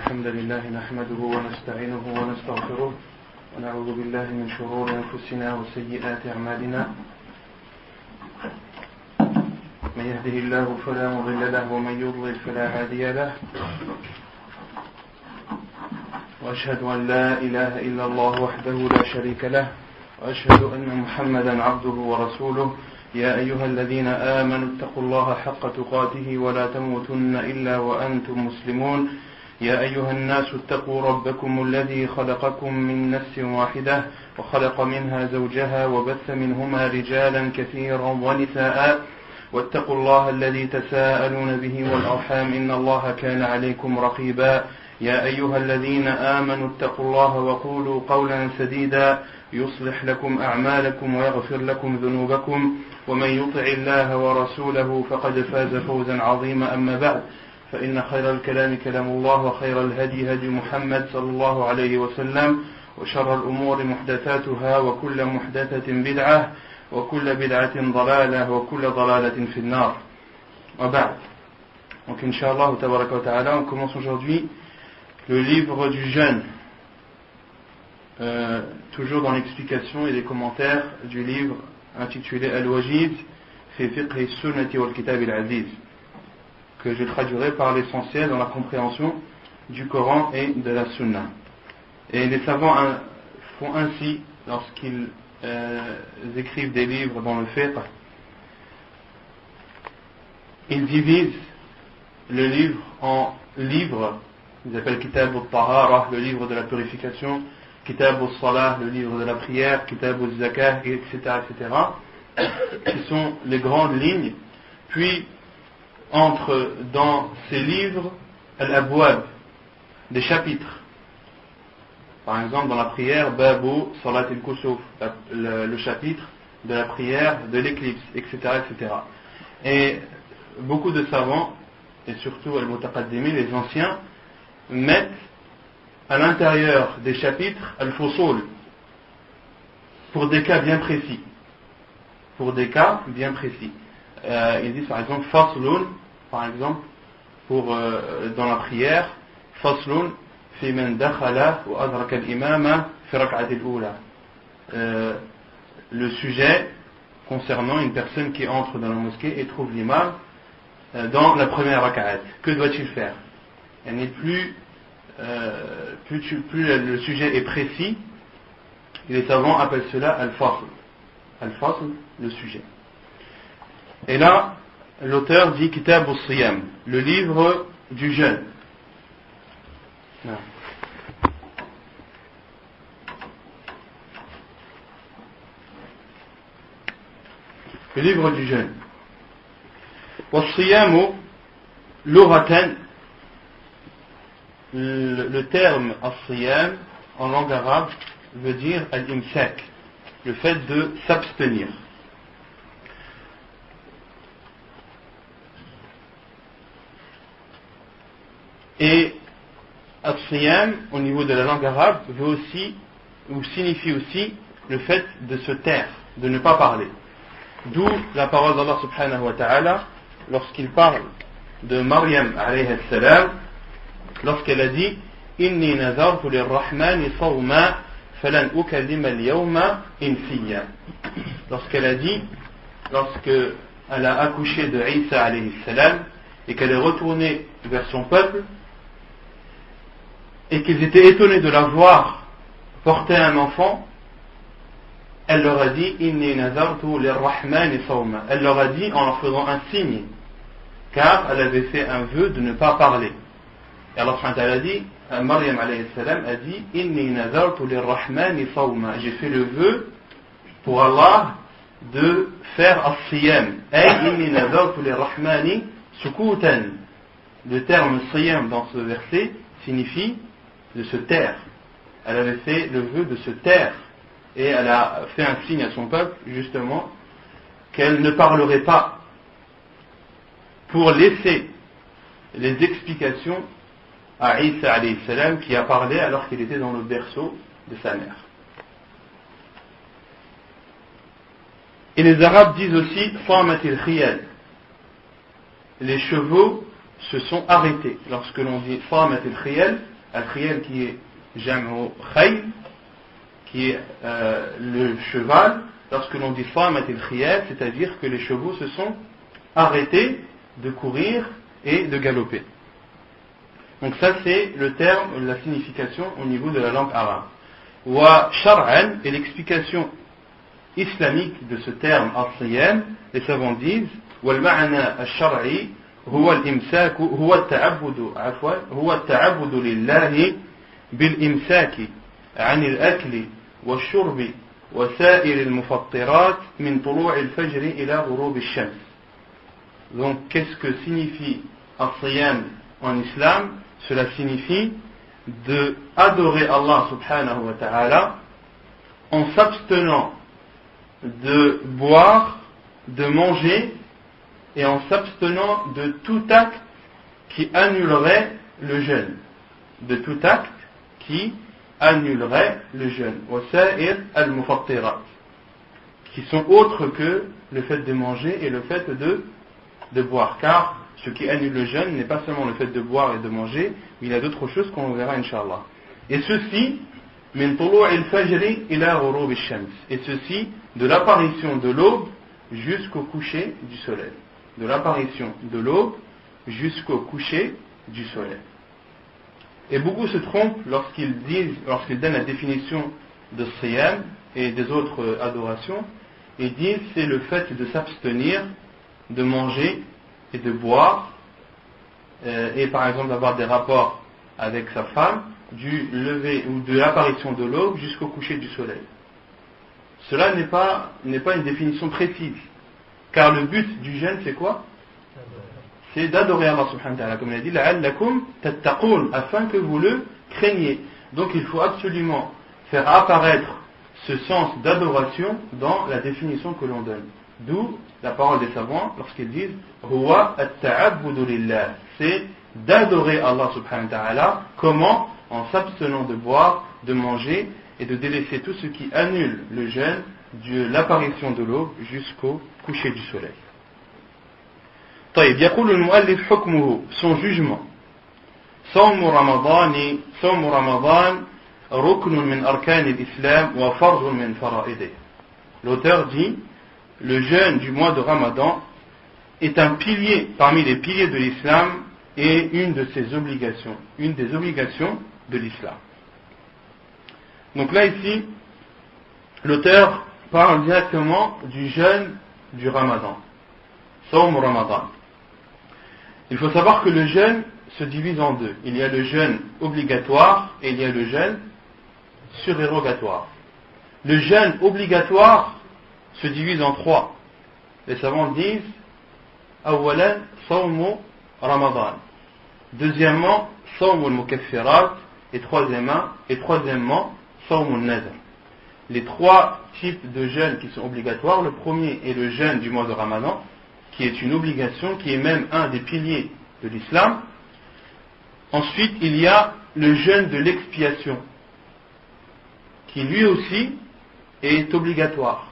الحمد لله نحمده ونستعينه ونستغفره ونعوذ بالله من شرور أنفسنا وسيئات أعمالنا من يهده الله فلا مضل له ومن يضلل فلا هادي له وأشهد أن لا إله إلا الله وحده لا شريك له وأشهد أن محمدا عبده ورسوله يا أيها الذين آمنوا اتقوا الله حق تقاته ولا تموتن إلا وأنتم مسلمون يا أيها الناس اتقوا ربكم الذي خلقكم من نفس واحدة وخلق منها زوجها وبث منهما رجالا كثيرا ونساء واتقوا الله الذي تساءلون به والأرحام إن الله كان عليكم رقيبا يا أيها الذين آمنوا اتقوا الله وقولوا قولا سديدا يصلح لكم أعمالكم ويغفر لكم ذنوبكم ومن يطع الله ورسوله فقد فاز فوزا عظيما أما بعد فإن خير الكلام كلام الله وخير الهدي هدي محمد صلى الله عليه وسلم وشر الأمور محدثاتها وكل محدثة بدعة وكل بدعة ضلالة وكل ضلالة في النار وبعد. Donc Inch'Allah tabaraka wa ta'ala, on commence aujourd'hui le livre du jeûne, toujours dans l'explication et les commentaires du livre intitulé Al-Wajiz fi fiqh sunnati wal kitab al-aziz, que je traduirai par l'essentiel dans la compréhension du Coran et de la Sunna. Et les savants font ainsi lorsqu'ils écrivent des livres dans le fiqh. Ils divisent le livre en livres. Ils appellent Kitab al-Tahara, le livre de la purification, Kitab al-Salah, le livre de la prière, Kitab al-Zakah, etc., qui sont les grandes lignes. Puis entre dans ces livres al-Abwab, des chapitres. Par exemple, dans la prière, Babu Salat al-Kusuf, le chapitre de la prière de l'éclipse, etc., etc. Et beaucoup de savants, et surtout al-Mutaqaddimi, les anciens, mettent à l'intérieur des chapitres al-Fusul, pour des cas bien précis. Pour des cas bien précis. Ils disent par exemple Faslun, par exemple, dans la prière, Faslun fi man dakhala wa adraka al-imama fi rak'at al-ula. Le sujet concernant une personne qui entre dans la mosquée et trouve l'imam dans la première rak'at. Que doit-il faire? Plus le sujet est précis, les savants appellent cela al-fasl. Al-fasl, le sujet. Et là, l'auteur dit Kitab al-Siyam, le livre du jeûne. Le livre du jeûne. Wa-Siyamu lughatan. Le terme al-Siyam en langue arabe veut dire al-imsak, le fait de s'abstenir. Et al-Siyam au niveau de la langue arabe veut aussi, ou signifie aussi, le fait de se taire, de ne pas parler. D'où la parole d'Allah subhanahu wa ta'ala lorsqu'il parle de Maryam alayhi salam, lorsqu'elle a dit Inni nazartu lirrahmani sawma falan ukallima al-yawma insiya. Lorsqu'elle a accouché de Isa alayhi salam et qu'elle est retournée vers son peuple et qu'ils étaient étonnés de la voir porter un enfant, elle leur a dit Inni nazartu lirrahmani sawma. Elle leur a dit en leur faisant un signe, car elle avait fait un vœu de ne pas parler. Et Allah a dit, Maryam alayhi salam a dit Inni nazartu lirrahmani sawma. J'ai fait le vœu pour Allah de faire as-siyam. Inni nazartu lirrahmani sukutan. Le terme siyam dans ce verset signifie de se taire. Elle avait fait le vœu de se taire. Et elle a fait un signe à son peuple, justement, qu'elle ne parlerait pas pour laisser les explications à Isa alayhi salam qui a parlé alors qu'il était dans le berceau de sa mère. Et les Arabes disent aussi Famatil khiyal. Les chevaux se sont arrêtés. Lorsque l'on dit Famatil khiyal, Al-Khiyal qui est Jam'u Khayl, qui est le cheval. Lorsque l'on dit Samat al-Khiyal, c'est-à-dire que les chevaux se sont arrêtés de courir et de galoper. Donc ça c'est le terme, la signification au niveau de la langue arabe. Wa shar'an, et l'explication islamique de ce terme al-Siyam, les savants disent wal ma'na al-shar'i huwa al-imsak huwa at-ta'abbud afwan huwa at-ta'abbud lillahi bil imsaki 'an al-akli wash-shurbi wa sa'ir al-mufattirat min tulu' al-fajr ila ghurub ash-shams. Donc qu'est-ce que signifie al-Siyam en islam? Cela signifie de adorer Allah subhanahu wa ta'ala en s'abstenant de boire, de manger et en s'abstenant de tout acte qui annulerait le jeûne. De tout acte qui annulerait le jeûne. Wasa'ir al-mufattirat, qui sont autres que le fait de manger et le fait de boire. Car ce qui annule le jeûne n'est pas seulement le fait de boire et de manger, mais il y a d'autres choses qu'on verra Inch'Allah. Et ceci, min tulu' al-fajri ila ghurub ash-shams. Et ceci, de l'apparition de l'aube jusqu'au coucher du soleil. De l'apparition de l'aube jusqu'au coucher du soleil. Et beaucoup se trompent lorsqu'ils donnent la définition de Siyam et des autres adorations, et disent c'est le fait de s'abstenir de manger et de boire, et par exemple d'avoir des rapports avec sa femme, du lever ou de l'apparition de l'aube jusqu'au coucher du soleil. Cela n'est pas une définition précise, car le but du jeûne c'est quoi? C'est d'adorer Allah subhanahu wa ta'ala, comme il a dit la'allakum tattaqun, afin que vous le craigniez. Donc il faut absolument faire apparaître ce sens d'adoration dans la définition que l'on donne. D'où la parole des savants lorsqu'ils disent huwa at-ta'abbudu lillah, c'est d'adorer Allah subhanahu wa ta'ala. Comment? En s'abstenant de boire, de manger et de délaisser tout ce qui annule le jeûne de l'apparition de l'aube jusqu'au coucher du soleil. طيب يقول المؤلف حكمه, son jugement. صوم رمضان ركن من أركان الإسلام وفرض من فرائضه. L'auteur dit le jeûne du mois de Ramadan est un pilier parmi les piliers de l'islam et une de ses obligations, une des obligations de l'islam. Donc là ici, l'auteur parle directement du jeûne du Ramadan, Sawm Ramadan. Il faut savoir que le jeûne se divise en deux. Il y a le jeûne obligatoire et il y a le jeûne surérogatoire. Le jeûne obligatoire se divise en trois. Les savants disent Awalan Sawmu Ramadan. Deuxièmement, Sawmu al-Mukaffirat. Et troisièmement, Sawmu al-Nadr. Les trois types de jeûnes qui sont obligatoires. Le premier est le jeûne du mois de Ramadan, qui est une obligation, qui est même un des piliers de l'islam. Ensuite, il y a le jeûne de l'expiation, qui lui aussi est obligatoire.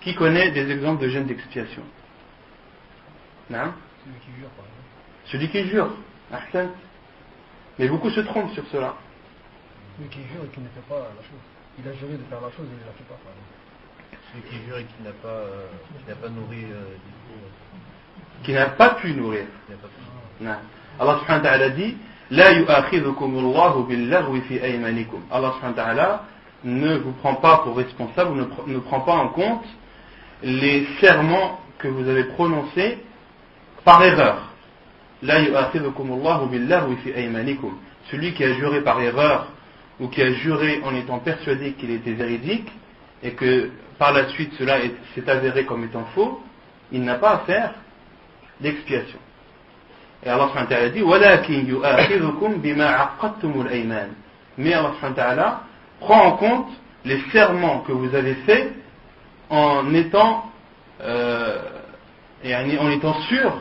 Qui connaît des exemples de jeûne d'expiation? Non? Celui qui jure, par exemple. Celui qui jure. Ahsan. Mais beaucoup se trompent sur cela. Celui qui jure et qui ne fait pas la chose. Il a juré de faire la chose et il ne la fait pas, par exemple. Celui qui jure et qui n'a pas nourri qui n'a pas pu nourrir. qui n'a pas pu. Non. Allah subhanahu wa ta'ala dit La yu'akhidhukumullahu bil-laghwi fi aymanikum. Allah subhanahu wa ta'ala ne vous prend pas pour responsable, ne prend pas en compte les serments que vous avez prononcés par erreur. La yu'akhidhukumullahu bil-laghwi fi aymanikum. Celui qui a juré par erreur ou qui a juré en étant persuadé qu'il était véridique et que par la suite cela s'est avéré comme étant faux, il n'a pas à faire d'expiation. Et Allah subhanahu wa ta'ala dit وَلَكِنْ يُؤَخِذُكُمْ بِمَا عَقَّدْتُمُ الْأَيْمَانِ. Mais Allah subhanahu wa ta'ala prend en compte les serments que vous avez faits en étant sûr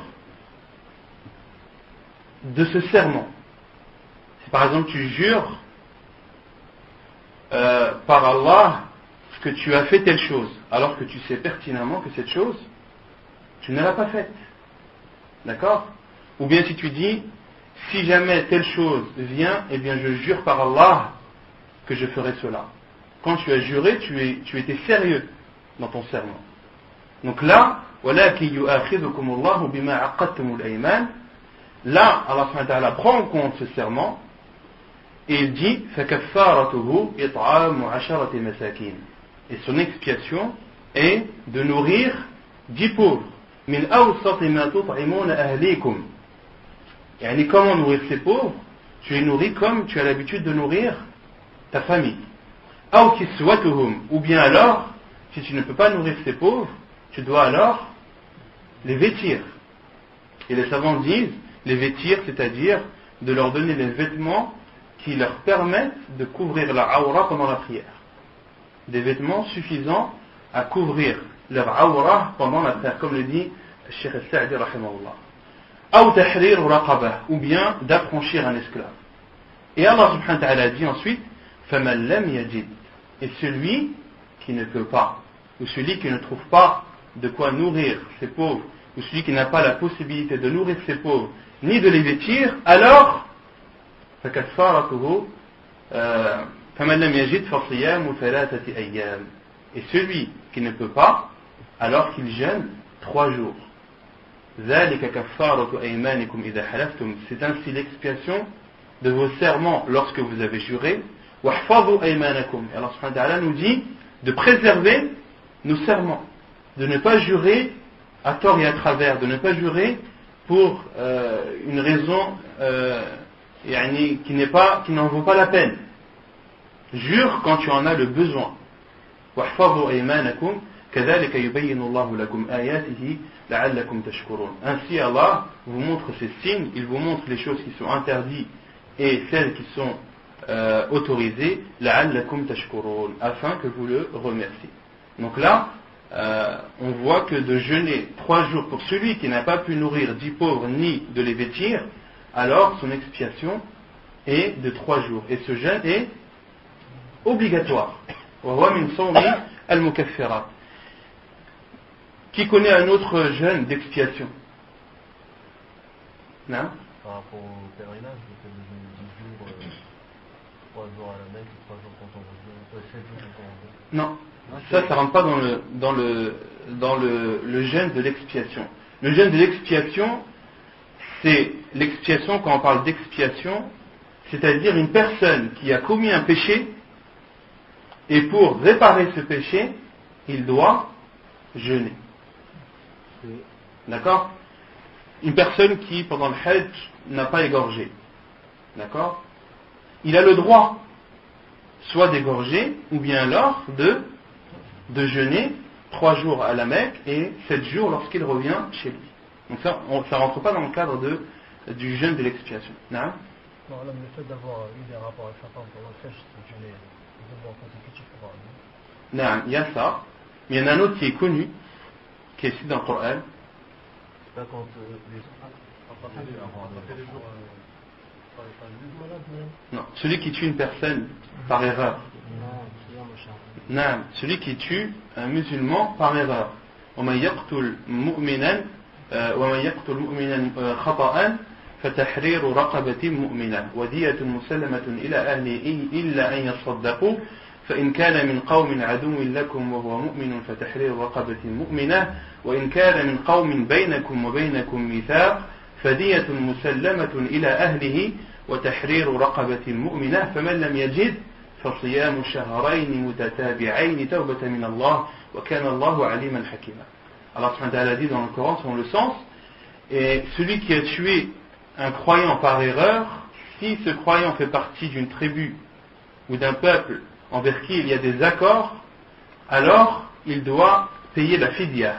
de ce serment. Si par exemple tu jures par Allah que tu as fait telle chose, alors que tu sais pertinemment que cette chose, tu ne l'as pas faite. D'accord? Ou bien si tu dis, si jamais telle chose vient, eh bien je jure par Allah que je ferai cela. Quand tu as juré, tu étais sérieux dans ton serment. Donc là, وَلَكِنْ يُؤَاخِذُكُمُ اللَّهُ بِمَا عَقَّدْتُمُ الْأَيْمَانِ. Là, Allah subhanahu wa ta'ala prend en compte ce serment et il dit فَكَفَّارَتُهُ إِطْعَامُ عَشَرَةِ مَسَاكِينَ. Et son expiation est de nourrir 10 pauvres. مِنْ أَوْسَطِ مَا تُطْعِمُونَ أَهْلِيكُمْ. Et comment nourrir ces pauvres? Tu les nourris comme tu as l'habitude de nourrir ta famille. أَوْ كِسْوَتُهُمْ. Ou bien alors, si tu ne peux pas nourrir ces pauvres, tu dois alors les vêtir. Et les savants disent, les vêtir, c'est-à-dire de leur donner les vêtements qui leur permettent de couvrir la aura pendant la prière. Des vêtements suffisants à couvrir leur aura pendant la prière, comme le dit Cheikh Al-Sa'di rahimahullah. Aw tahrir raqabah, ou bien d'affranchir un esclave. Et Allah subhanahu wa ta'ala dit ensuite faman lam yajid. Et celui qui ne peut pas, ou celui qui ne trouve pas de quoi nourrir ses pauvres, ou celui qui n'a pas la possibilité de nourrir ses pauvres, ni de les vêtir, alors فكفارته فمن لم يجد فصيام ثلاثة أيام. Et celui qui ne peut pas, alors qu'il jeûne 3 jours. ذلك كفارة أيمانكم إذا حلفتم. C'est ainsi l'expiation de vos serments lorsque vous avez juré. واحفظوا أيمانكم. Et Allah subhanahu wa ta'ala nous dit de préserver nos serments, de ne pas jurer à tort et à travers, de ne pas jurer pour une raison qui n'en vaut pas la peine. Jure quand tu en as le besoin. واحفظوا أيمانكم كذلك يبين الله لكم آياته لعلكم تشكرون. Ainsi Allah vous montre ses signes, il vous montre les choses qui sont interdites et celles qui sont autorisées, لعلكم تشكرون, afin que vous le remerciez. Donc là, on voit que de jeûner 3 jours pour celui qui n'a pas pu nourrir 10 pauvres ni de les vêtir, alors son expiation est de 3 jours. Et ce jeûne est obligatoire. وهو من صوم المكفرات. Qui connaît un autre jeûne d'expiation? Non? Par rapport au pèlerinage, le fait de jeûner 10 jours, 3 jours à la Mecque, 3 jours quand on revient, 7 jours quand on revient. Non, ça rentre pas dans le jeûne de l'expiation. Le jeûne de l'expiation, c'est l'expiation, quand on parle d'expiation, c'est-à-dire une personne qui a commis un péché, et pour réparer ce péché, il doit jeûner. D'accord? Une personne qui, pendant le Hajj, n'a pas égorgé. D'accord? Il a le droit, soit d'égorger, ou bien alors de jeûner 3 jours à la Mecque et 7 jours lorsqu'il revient chez lui. Donc ça ne rentre pas dans le cadre du jeûne de l'expiation. Non, là, le fait d'avoir eu des rapports avec sa femme pendant le Hajj, c'est jeûner 2 mois consécutifs pour avoir. Non, il y a ça. Mais il y en a un autre qui est connu, qui est cité dans le Coran. C'est pas quand Non, celui qui tue une personne par erreur. Non, celui qui tue un musulman par erreur. ومن يقتل مؤمنا خطأ فتحرير رقبة مؤمنة ودية مسلمة إلى أهله إلا أن يصدقوا فإن كان من قوم عدو لكم وهو مؤمن فتحرير رقبة مؤمنة وإن كان من قوم بينكم وبينكم ميثاق فدية مسلمة إلى أهله وتحرير رقبة مؤمنة فمن لم يجد فصيام شهرين متتابعين توبة من الله وكان الله عليما حكيما. Allah subhanahu wa ta'ala dit dans le Coran selon le sens, et celui qui a tué un croyant par erreur, si ce croyant fait partie d'une tribu ou d'un peuple envers qui il y a des accords, alors il doit payer la fidya.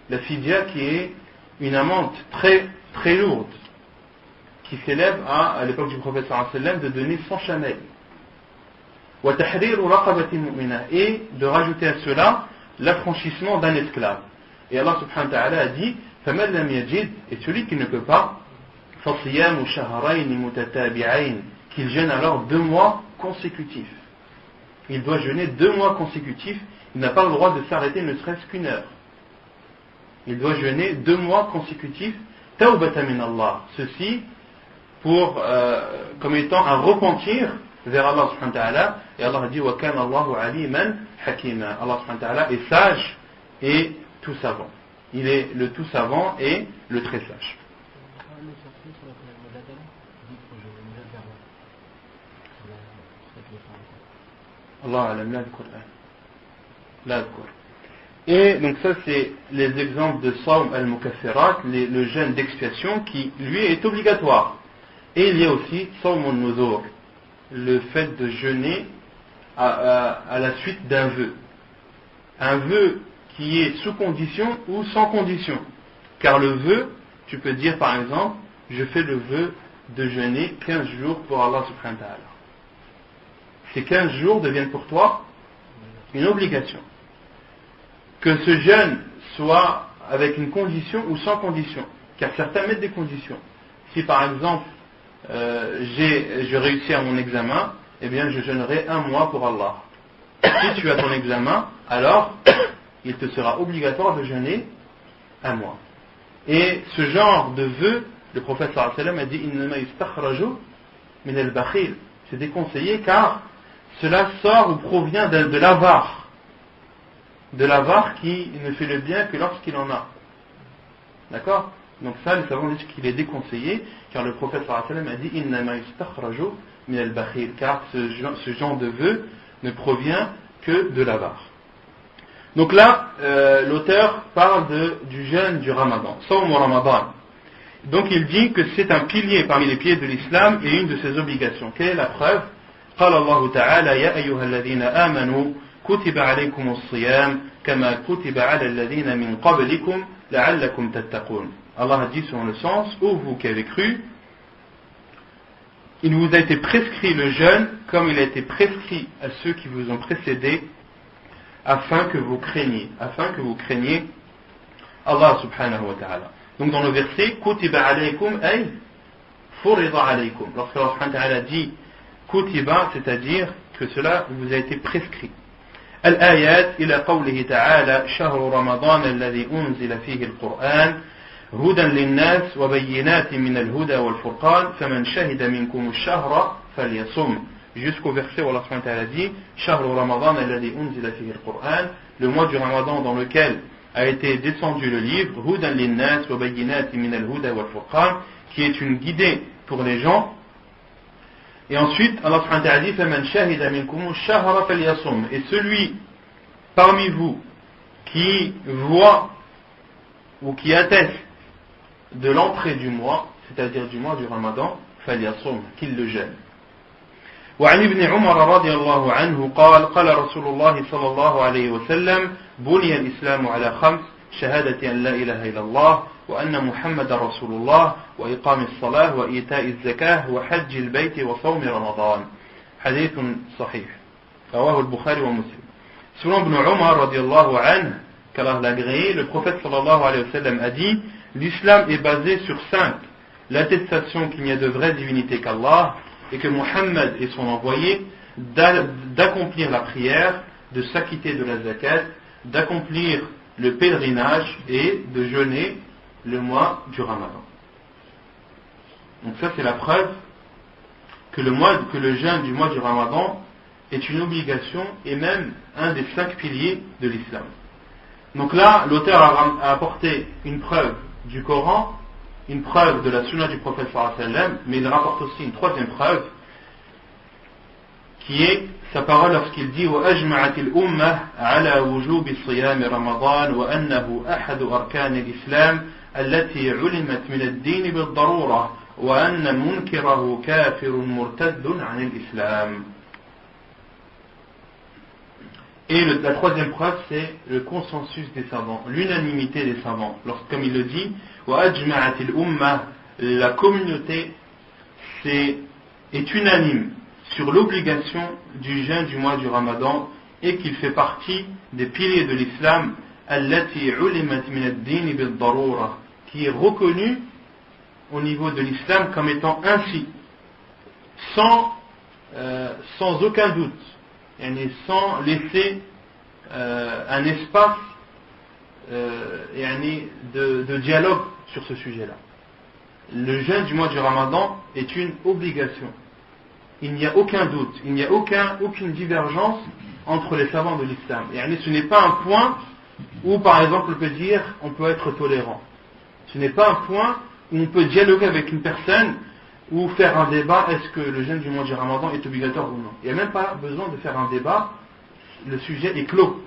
La fidya qui est une amende très très lourde, qui s'élève à l'époque du prophète sallallahu alayhi wa sallam, de donner 100 chamelles. Et de rajouter à cela l'affranchissement d'un esclave. Et Allah subhanahu wa ta'ala a dit فَمَنْ لَمْ يَجِدْ, et celui qui ne peut pas, فَصِيَامُ شَهْرَيْنِ مُتَتَابِعَيْنِ, qu'il jeûne alors 2 mois consécutifs. Il doit jeûner 2 mois consécutifs, il n'a pas le droit de s'arrêter ne serait-ce qu'1 heure. Il doit jeûner 2 mois consécutifs, tawbatan min Allah. Ceci pour, comme étant un repentir vers Allah subhanahu wa ta'ala. Et Allah dit wa kana Allahu aliman hakima. Allah subhanahu wa ta'ala est sage et tout savant. Il est le tout savant et le très sage. Allah alam la Qur'an. La Qur'an. Et donc ça c'est les exemples de Sawm al-Mukaffirat, le jeûne d'expiation qui lui est obligatoire. Et il y a aussi Sawm al-Nuzur, le fait de jeûner à la suite d'un vœu. Un vœu qui est sous condition ou sans condition. Car le vœu, tu peux dire par exemple, je fais le vœu de jeûner 15 jours pour Allah subhanahu wa ta'ala. Ces 15 jours deviennent pour toi une obligation. Que ce jeûne soit avec une condition ou sans condition. Car certains mettent des conditions. Si par exemple, je réussis à mon examen, eh bien je jeûnerai 1 mois pour Allah. Si tu as ton examen, alors il te sera obligatoire de jeûner 1 mois. Et ce genre de vœu, le prophète sallallahu alayhi wa sallam a dit innama yustakhraju min al-bakhil. C'est déconseillé car cela sort ou provient de l'avare. De l'avare qui ne fait le bien que lorsqu'il en a. D'accord? Donc ça, les savants disent qu'il est déconseillé, car le prophète sallallahu alayhi wa sallam a dit innama yustakhraju min al-bakhil, car ce genre de vœu ne provient que de l'avare. Donc là, l'auteur parle du jeûne du Ramadan, Sawm Ramadan. Donc il dit que c'est un pilier parmi les piliers de l'islam et une de ses obligations. Quelle est la preuve? قال الله تعالى يا أيها الذين آمنوا كتب عليكم الصيام كما كتب على الذين من قبلكم لعلكم تتقون. Allah a dit selon le sens, ô vous qui avez cru, il vous a été prescrit le jeûne comme il a été prescrit à ceux qui vous ont précédés afin que vous craigniez Allah subhanahu wa ta'ala. Donc dans le verset kutiba alaykum ay furida alaykum. Lorsque Allah subhanahu wa ta'ala dit kutiba, c'est-à-dire que cela vous a été prescrit. Al-ayat ila qawlihi ta'ala shahru ramadan alladhi unzila fihi al-Qur'an هدى للناس وبينات من الهدى والفرقان فمن شهد منكم الشهر فليصم jusqu'au verset où Allah subhanahu wa ta'ala dit شهر رمضان الذي أنزل فيه القرآن, le mois du Ramadan dans lequel a été descendu le livre هدى للناس وبينات من الهدى والفرقان, qui est une guidée pour les gens. Et ensuite Allah subhanahu wa ta'ala dit فمن شهد منكم الشهر فليصم, et celui parmi vous qui voit ou qui atteste de l'entrée du mois, c'est-à-dire du mois du Ramadan, فليصم, qu'il le jeûne. وعن ابن عمر رضي الله عنه قال قال رسول الله صلى الله عليه وسلم بني الإسلام على 5 شهادة أن لا إله إلا الله وأن محمد رسول الله وإقام الصلاة وإيتاء الزكاة وحج البيت وصوم رمضان. حديث صحيح رواه البخاري ومسلم. Selon Ibn Umar رضي الله عنه, qu'Allah l'agréé, le prophète sallallahu alayhi wa sallam a dit l'islam est basé sur 5: l'attestation qu'il n'y a de vraie divinité qu'Allah et que Muhammad est son envoyé, d'accomplir la prière, de s'acquitter de la zakat, d'accomplir le pèlerinage et de jeûner le mois du Ramadan. Donc ça c'est la preuve que le jeûne du mois du Ramadan est une obligation et même un des 5 piliers de l'islam. Donc là, l'auteur a apporté une preuve du Coran, une preuve de la sunna du prophète sallallahu alayhi wa sallam, mais il rapporte aussi une troisième preuve, qui est sa parole lorsqu'il dit وَأَجْمَعَتِ الْأُمَّةِ عَلَى وُجُوبِ صِيَامِ رَمَضَانَ وَأَنَّهُ أَحَدُ أَرْكَانِ الْإِسْلَامِ التي علمت من الدين بالضرورة وأن منكره كافر مرتد عن الإسلام. Et la troisième preuve, c'est le consensus des savants, l'unanimité des savants. Comme il le dit, وَأَجْمَعَتِ الْأُمَّةِ, la communauté est unanime sur l'obligation du jeûne du mois du Ramadan et qu'il fait partie des piliers de l'islam, التي علمت من الدين بالضرورة, qui est reconnu au niveau de l'islam comme étant ainsi, sans aucun doute, sans laisser un espace de dialogue sur ce sujet-là. le jeûne du mois du Ramadan est une obligation. Il n'y a aucun doute, il n'y a aucune divergence entre les savants de l'islam. Et ce n'est pas un point où, par exemple, on peut être tolérant. Ce n'est pas un point où on peut dialoguer avec une personne ou faire un débat, est-ce que le jeûne du mois du Ramadan est obligatoire ou non. Il n'y a même pas besoin de faire un débat, le sujet est clos.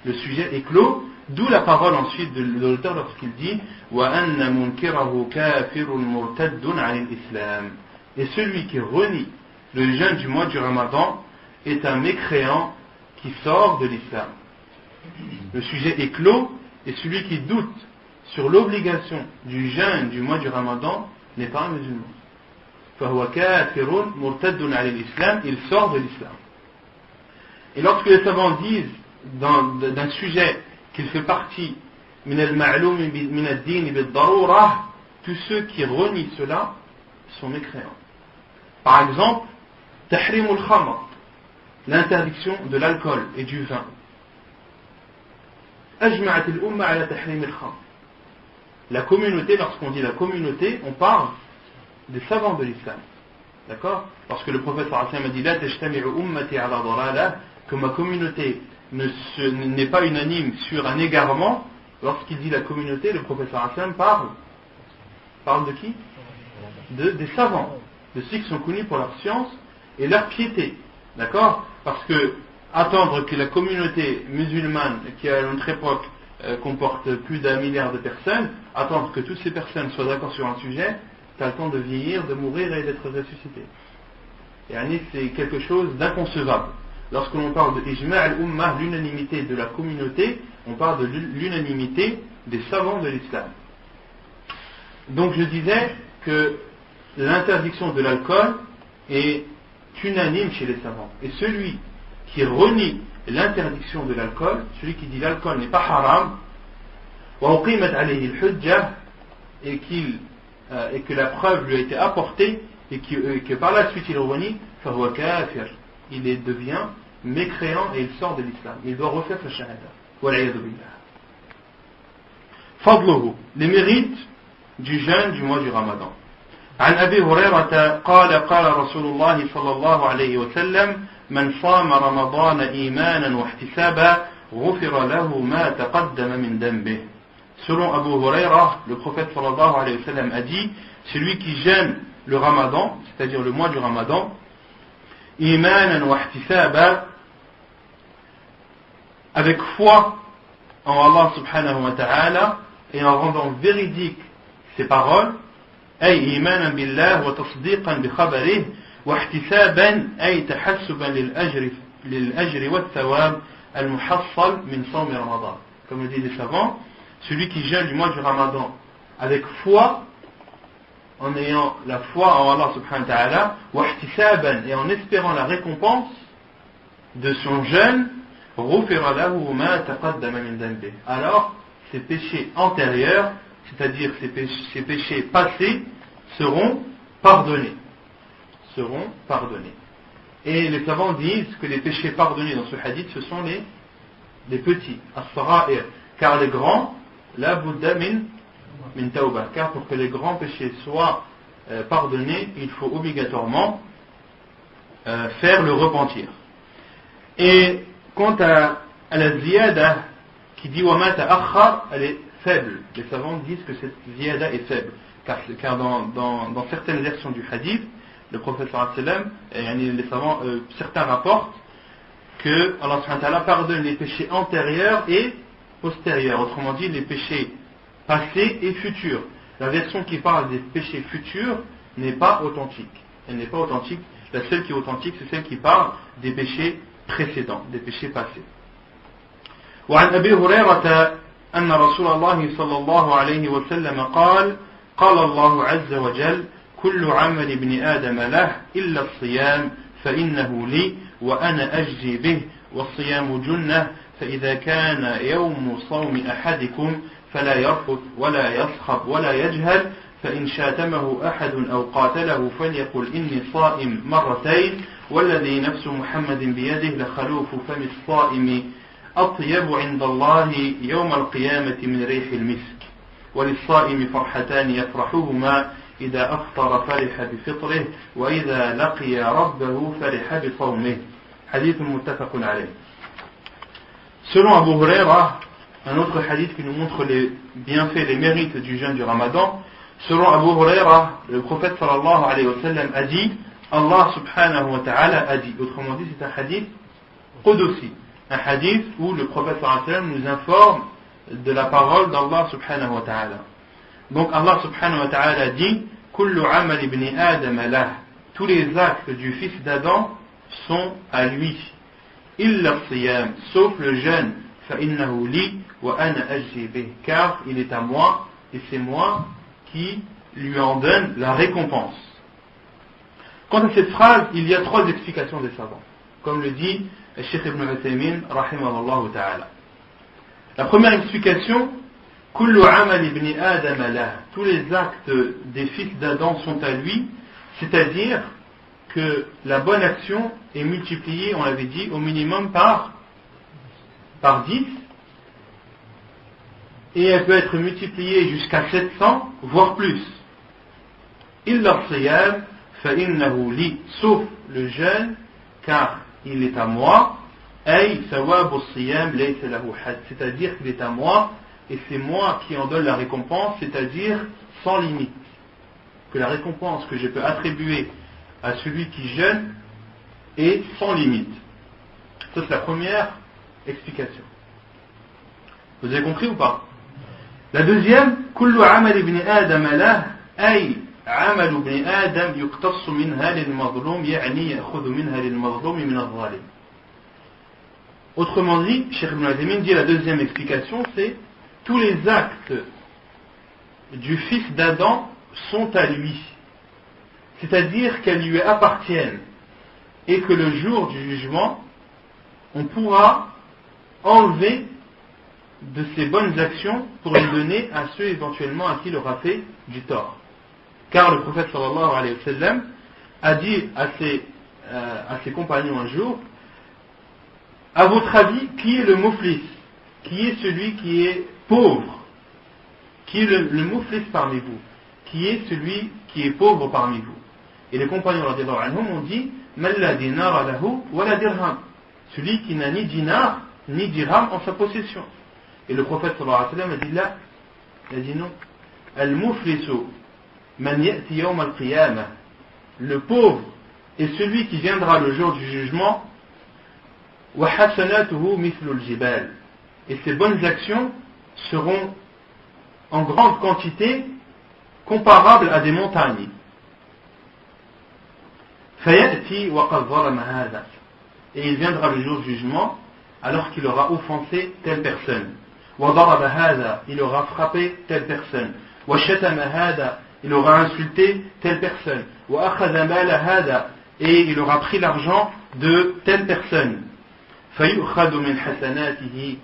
Le sujet est clos, d'où la parole ensuite de l'auteur lorsqu'il dit وَأَنَّ مُنْكِرَهُ كَافِرٌ مُرْتَدٌ عَنِ الْإِسْلَامِ. Et celui qui renie le jeûne du mois du Ramadan est un mécréant qui sort de l'islam. Le sujet est clos, et celui qui doute sur l'obligation du jeûne du mois du Ramadan n'est pas un musulman. فَهُوَ كَافِرٌ مُرْتَدٌ عَنِ الْإِسْلَامِ. Il sort de l'islam. Et lorsque les savants disent d'un sujet qu'il fait partie min al-ma'loum min ad-din bid-darura, tous ceux qui renient cela sont mécréants. Par exemple, tahrim al-khamr, l'interdiction de l'alcool et du vin. Ajma'at al-umma ala tahrim al-khamr. La communauté, lorsqu'on dit la communauté, on parle des savants de l'islam. D'accord? Parce que le prophète sallallahu alayhi wa sallam a dit la tajtami'u ummati ala dalalah, que ma communauté n'est pas unanime sur un égarement. Lorsqu'il dit la communauté, le prophète sallallahu alayhi wa sallam parle de qui? Des savants, de ceux qui sont connus pour leur science et leur piété. D'accord? Parce que attendre que la communauté musulmane, qui à notre époque comporte plus d'1 milliard de personnes, attendre que toutes ces personnes soient d'accord sur un sujet, tu as le temps de vieillir, de mourir et d'être ressuscité. Et c'est quelque chose d'inconcevable. Lorsque l'on parle de ijma' al-ummah, l'unanimité de la communauté, on parle de l'unanimité des savants de l'islam. Donc je disais que l'interdiction de l'alcool est unanime chez les savants. Et celui qui renie l'interdiction de l'alcool, celui qui dit l'alcool n'est pas haram, et que la preuve lui a été apportée, et que par la suite il renie, il devient mécréant et il sort de l'islam. Il doit refaire sa shahada. Wal'iyadu billah. Fadluhu, les mérites du jeûne du mois du Ramadan. عن أبي هريرة قال قال رسول الله صلى الله عليه وسلم من صام رمضان إيمانا واحتسابا غفر له ما تقدم من ذنبه. Selon Abu Huraira, le prophète sallallahu alayhi wa sallam a dit, celui qui jeûne le Ramadan, c'est-à-dire le mois du Ramadan, imanan wa ihtisaba, avec foi en Allah subhanahu wa ta'ala et en rendant véridique ses paroles, أي إيمانا بالله وتصديقا بخبره واحتسابا أي تحسبا للأجر والثواب المحصل من صوم رمضان. Comme le disent les savants, celui qui jeûne du mois du Ramadan avec foi, en ayant la foi en Allah subhanahu wa ta'ala, واحتسابا, et en espérant la récompense de son jeûne, غفر له ما تقدم من ذنبه. Alors ses péchés antérieurs, c'est-à-dire ces péchés passés, seront pardonnés. Et les savants disent que les péchés pardonnés dans ce hadith, ce sont les petits, as-sara'ir, car les grands, la budda min tawbah, car pour que les grands péchés soient pardonnés, il faut obligatoirement faire le repentir. Et quant à la ziyada qui dit wa ma ta'akhkhar, elle est faible. Les savants disent que cette ziyada est faible, car dans certaines versions du hadith, le prophète sallallahu alayhi wa sallam, les savants, certains rapportent que Allah subhanahu wa ta'ala pardonne les péchés antérieurs et postérieurs, autrement dit les péchés passés et futurs. La version qui parle des péchés futurs n'est pas authentique. Elle n'est pas authentique. La seule qui est authentique, c'est celle qui parle des péchés précédents, des péchés passés. وعن أبي هريرة أن رسول الله صلى الله عليه وسلم قال قال الله عز وجل كل عمل ابن آدم له إلا الصيام فإنه لي وأنا أجزي به والصيام جنة فإذا كان يوم صوم أحدكم فلا يرفث ولا يصخب ولا يجهل فإن شاتمه أحد أو قاتله فليقل إني صائم مرتين والذي نفس محمد بيده لخلوف فم الصائم أطيب عند الله يوم القيامة من ريح المسك. وللصائم فرحتان يفرحهما إذا أفطر فرح بفطره وإذا لقي ربه فرح بصومه. Hadith muttafaqun alayh. Selon Abu Huraira, un autre hadith qui nous montre les bienfaits, les mérites du jeûne du Ramadan, selon Abu Huraira, le prophète sallallahu alayhi wa sallam a dit, Allah subhanahu wa ta'ala a dit, autrement dit c'est un hadith qudsi, un hadith où le prophète sallallahu alayhi wa sallam nous informe de la parole d'Allah subhanahu wa ta'ala. Donc Allah subhanahu wa ta'ala dit, kullu amal ibn Adam lah, tous les actes du fils d'Adam sont à lui, illa siyam, sauf le jeûne, fa innahu li wa ana ajzi bih, car il est à moi et c'est moi qui lui en donne la récompense. Quant à cette phrase, il y a trois explications des savants, comme le dit le Cheikh Ibn Uthaymin rahimahullah ta'ala. La première explication, kullu amal ibn Adam lah, tous les actes des fils d'Adam sont à lui, c'est-à-dire que la bonne action est multipliée, on l'avait dit, au minimum par 10, et elle peut être multipliée jusqu'à 700, voire plus. Illa siyam fa innahu li, sauf le jeûne, car il est à moi, ay sawabu siyam laysa lahu had, c'est-à-dire qu'il est à moi, et c'est moi qui en donne la récompense, c'est-à-dire sans limite. Que la récompense que je peux attribuer à celui qui jeûne est sans limite. Ça c'est la première explication. Vous avez compris ou pas? La deuxième, kullu amal ibn Adam lah, ay amal ibn Adam yuqtassu minha lil mazlum, ya'ni ya'khudhu minha lil mazlum min al-zalim. Autrement dit, Cheikh Ibn Uthaymin dit la deuxième explication, c'est tous les actes du fils d'Adam sont à lui. C'est-à-dire qu'elles lui appartiennent et que le jour du jugement, on pourra enlever de ses bonnes actions pour les donner à ceux éventuellement à qui il aura fait du tort. Car le prophète sallallahu alayhi wa sallam a dit à ses compagnons un jour, à votre avis, qui est le muflis? Qui est celui qui est pauvre? Qui est le muflis parmi vous? Qui est celui qui est pauvre parmi vous? Et les compagnons radiyallahu anhum ont dit, man la dinar lahu wa la dirham, celui qui n'a ni dinar ni dirham en sa possession. Et le prophète sallallahu alayhi wa sallam a dit là, il a dit non, al muflisu man ya'ti yawm al qiyamah, le pauvre est celui qui viendra le jour du jugement, wa hasanatuhu mithlu al jibal, et ses bonnes actions seront en grande quantité comparables à des montagnes. Fayati wa qad zalama hadha, et il viendra le jour du jugement alors qu'il aura offensé telle personne. Wa daraba hadha, il aura frappé telle personne. Wa shatama hadha, il aura insulté telle personne. Wa akhadha mala hadha, et il aura pris l'argent de telle personne. Fayukhadhu min hasanatihi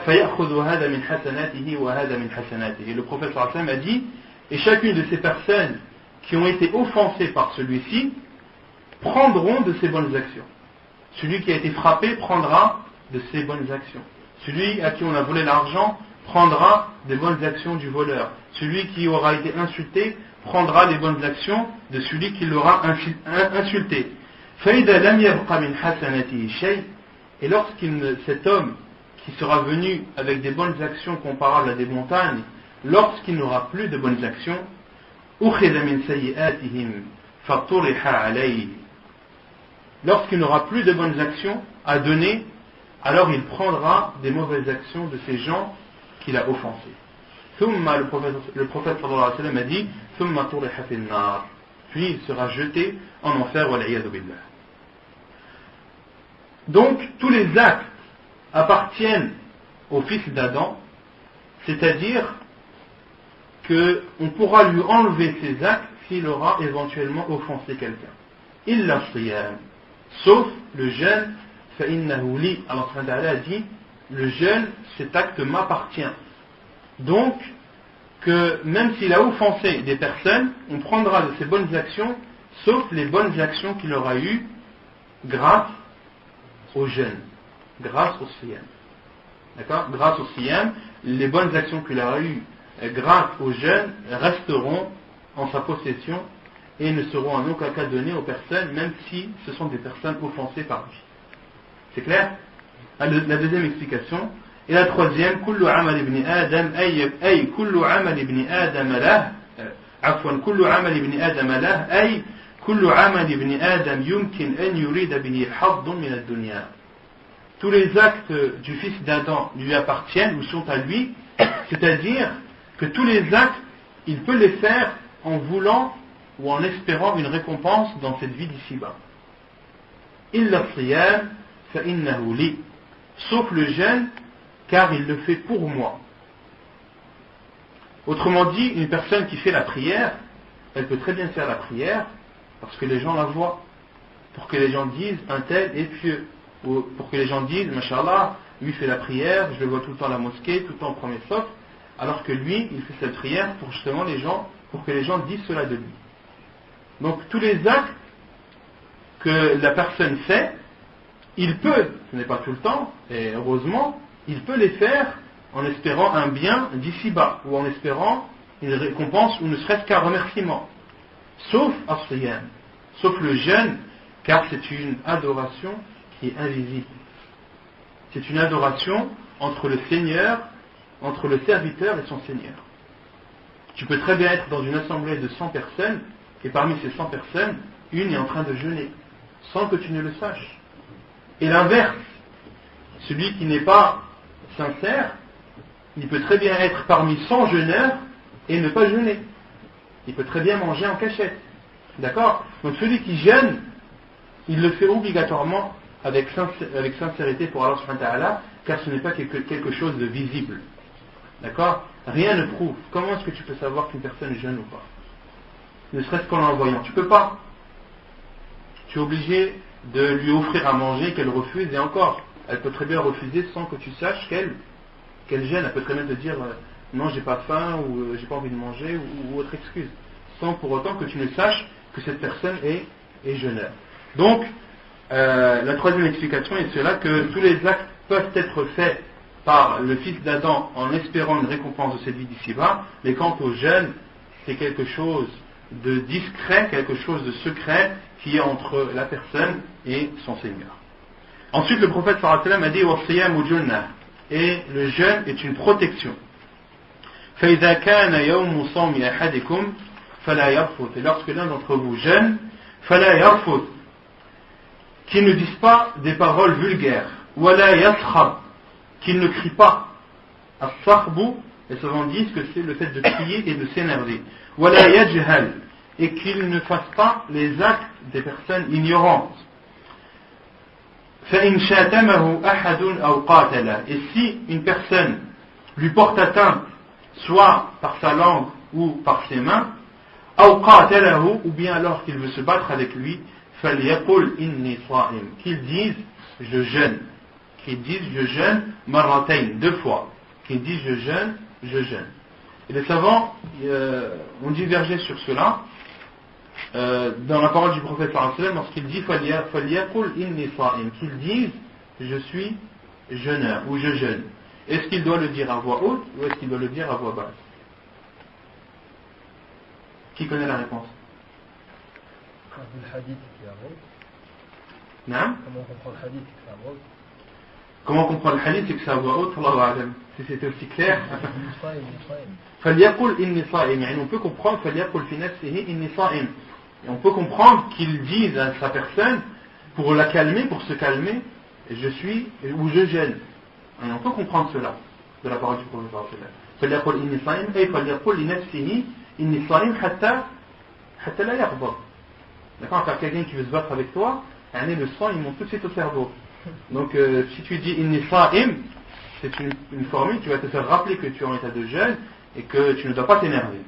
فيأخذ هذا من حسناته وهذا من حسناته. Et le prophète sallallahu alayhi wa sallam a dit, et chacune de ces personnes qui ont été offensées par celui-ci prendront de ses bonnes actions. Celui qui a été frappé prendra de ses bonnes actions. Celui à qui on a volé l'argent prendra des bonnes actions du voleur. Celui qui aura été insulté prendra les bonnes actions de celui qui l'aura insulté. فإذا لم يبق من حسناته شيء, et cet homme qui sera venu avec des bonnes actions comparables à des montagnes, lorsqu'il n'aura plus de bonnes actions, lorsqu'il n'aura plus de bonnes actions à donner, alors il prendra des mauvaises actions de ces gens qu'il a offensés. Le prophète sallallahu alayhi wa sallam a dit, puis il sera jeté en enfer, wal'iyadu billah. Donc tous les actes appartiennent au fils d'Adam, c'est-à-dire qu'on pourra lui enlever ses actes s'il aura éventuellement offensé quelqu'un. Illa siyam, sauf le jeûne, fa innahu li, Allah subhanahu wa ta'ala a dit, le jeûne, cet acte m'appartient. Donc, que même s'il a offensé des personnes, on prendra de ses bonnes actions, sauf les bonnes actions qu'il aura eues grâce au jeûne, grâce au siyam. d'accord, grâce au siyam, les bonnes actions qu'il a eues grâce au jeûne resteront en sa possession et ne seront en aucun cas données aux personnes, même si ce sont des personnes offensées par lui. C'est clair? La deuxième explication. Et la troisième, كل عمل ابن آدم أي كل عمل ابن آدم له عفوا كل عمل ابن آدم له أي كل عمل ابن آدم يمكن أن يريد به حظ من الدنيا. Tous les actes du fils d'Adam lui appartiennent ou sont à lui, c'est-à-dire que tous les actes, il peut les faire en voulant ou en espérant une récompense dans cette vie d'ici-bas. إلا الصيام فإنه لي, sauf le jeûne, car il le fait pour moi. Autrement dit, une personne qui fait la prière, elle peut très bien faire la prière parce que les gens la voient, pour que les gens disent un tel est pieux, ou pour que les gens disent Masha'Allah, lui fait la prière, je le vois tout le temps à la mosquée, tout le temps au premier sauf, alors que lui, il fait cette prière pour justement les gens, pour que les gens disent cela de lui. Donc tous les actes que la personne fait, il peut, ce n'est pas tout le temps, et heureusement, il peut les faire en espérant un bien d'ici-bas, ou en espérant une récompense, ou ne serait-ce qu'un remerciement. Sauf as-siyam, sauf le jeûne, car c'est une adoration qui est invisible. C'est une adoration entre le Seigneur, entre le serviteur et son Seigneur. Tu peux très bien être dans une assemblée de 100 personnes, et parmi ces 100 personnes, une est en train de jeûner, sans que tu ne le saches. Et l'inverse, celui qui n'est pas sincère, il peut très bien être parmi 100 jeûneurs et ne pas jeûner. Il peut très bien manger en cachette. D'accord? Donc celui qui jeûne, il le fait obligatoirement avec sincérité pour Allah subhanahu wa ta'ala, car ce n'est pas quelque chose de visible. D'accord? Rien ne prouve. Comment est-ce que tu peux savoir qu'une personne jeûne ou pas? Ne serait-ce qu'en la voyant. Tu peux pas. Tu es obligé de lui offrir à manger, qu'elle refuse, et encore, elle peut très bien refuser sans que tu saches qu'elle gêne. Elle peut très bien te dire non, j'ai pas faim, ou j'ai pas envie de manger, ou autre excuse, sans pour autant que tu ne saches que cette personne est jeûneur. Donc, la troisième explication est cela, que tous les actes peuvent être faits par le fils d'Adam en espérant une récompense de cette vie d'ici-bas, mais quant au jeûne, c'est quelque chose de discret, quelque chose de secret qui est entre la personne et son Seigneur. Ensuite, le prophète sallallahu alayhi wa sallam a dit وَالصِّيَامُ جُنَّةٌ, et le jeûne est une protection. فَإِذَا كَانَ يَوْمُ صَوْمِ أَحَدِكُمْ فَلَا يَرْفُثْ, et lorsque l'un d'entre vous jeûne, فَلَا يَرْفُثْ, qu'il ne dise pas des paroles vulgaires, وَلَا يَسْخَبْ, qu'il ne crie pas. As-sakhbu, les savants disent que c'est le fait de crier et de s'énerver. وَلَا يَجْهَلْ, et qu'il ne fasse pas les actes des personnes ignorantes. فَإِنْ شَاتَمَهُ أَحَدٌ أَوْ قَاتَلَهُ, et si une personne lui porte atteinte, soit par sa langue ou par ses mains, أَوْ قَاتَلَهُ, ou bien alors qu'il veut se battre avec lui, فَلْيَقُلْ إِنِّي صَائِمٌ, qu'il dise je jeûne, qu'il dise je jeûne marratayn, 2 fois, qu'il dise je jeûne. Et les savants ont divergé sur cela dans la parole du prophète sallallahu alayhi wa sallam, lorsqu'il dit فَلْيَقُلْ إِنِّي صَائِمٌ, qu'il dise je suis jeûneur ou je jeûne. Est-ce qu'il doit le dire à voix haute ou est-ce qu'il doit le dire à voix basse? Qui connaît la réponse? Le hadith qui avance. Non? Comment on comprend le hadith qui avance? Comment on comprend le hadith, c'est que c'est à voix haute, Allahu a'lam. Si c'était aussi clair. فَلْيَقُلْ إِنِّي صَائِمٌ, on peut comprendre فَلْيَقُلْ فِي نَفْسِهِ إِنِّي صَائِمٌ. Et on peut comprendre qu'il dise à sa personne, pour la calmer, pour se calmer, je suis ou je jeûne. Et on peut comprendre cela de la parole du prophète sallallahu alayhi wa sallam. فَلْيَقُلْ إِنِّي صَائِمٌ, et فَلْيَقُلْ لِنَفْسِهِ إِنِّي صَائِمٌ حتى لا يغضب. D'accord, car quelqu'un qui veut se battre avec toi, le sang il monte tout de suite au cerveau. Donc si tu dis inni sa'im, c'est une formule qui va te faire rappeler que tu es en état de jeûne et que tu ne dois pas t'énerver.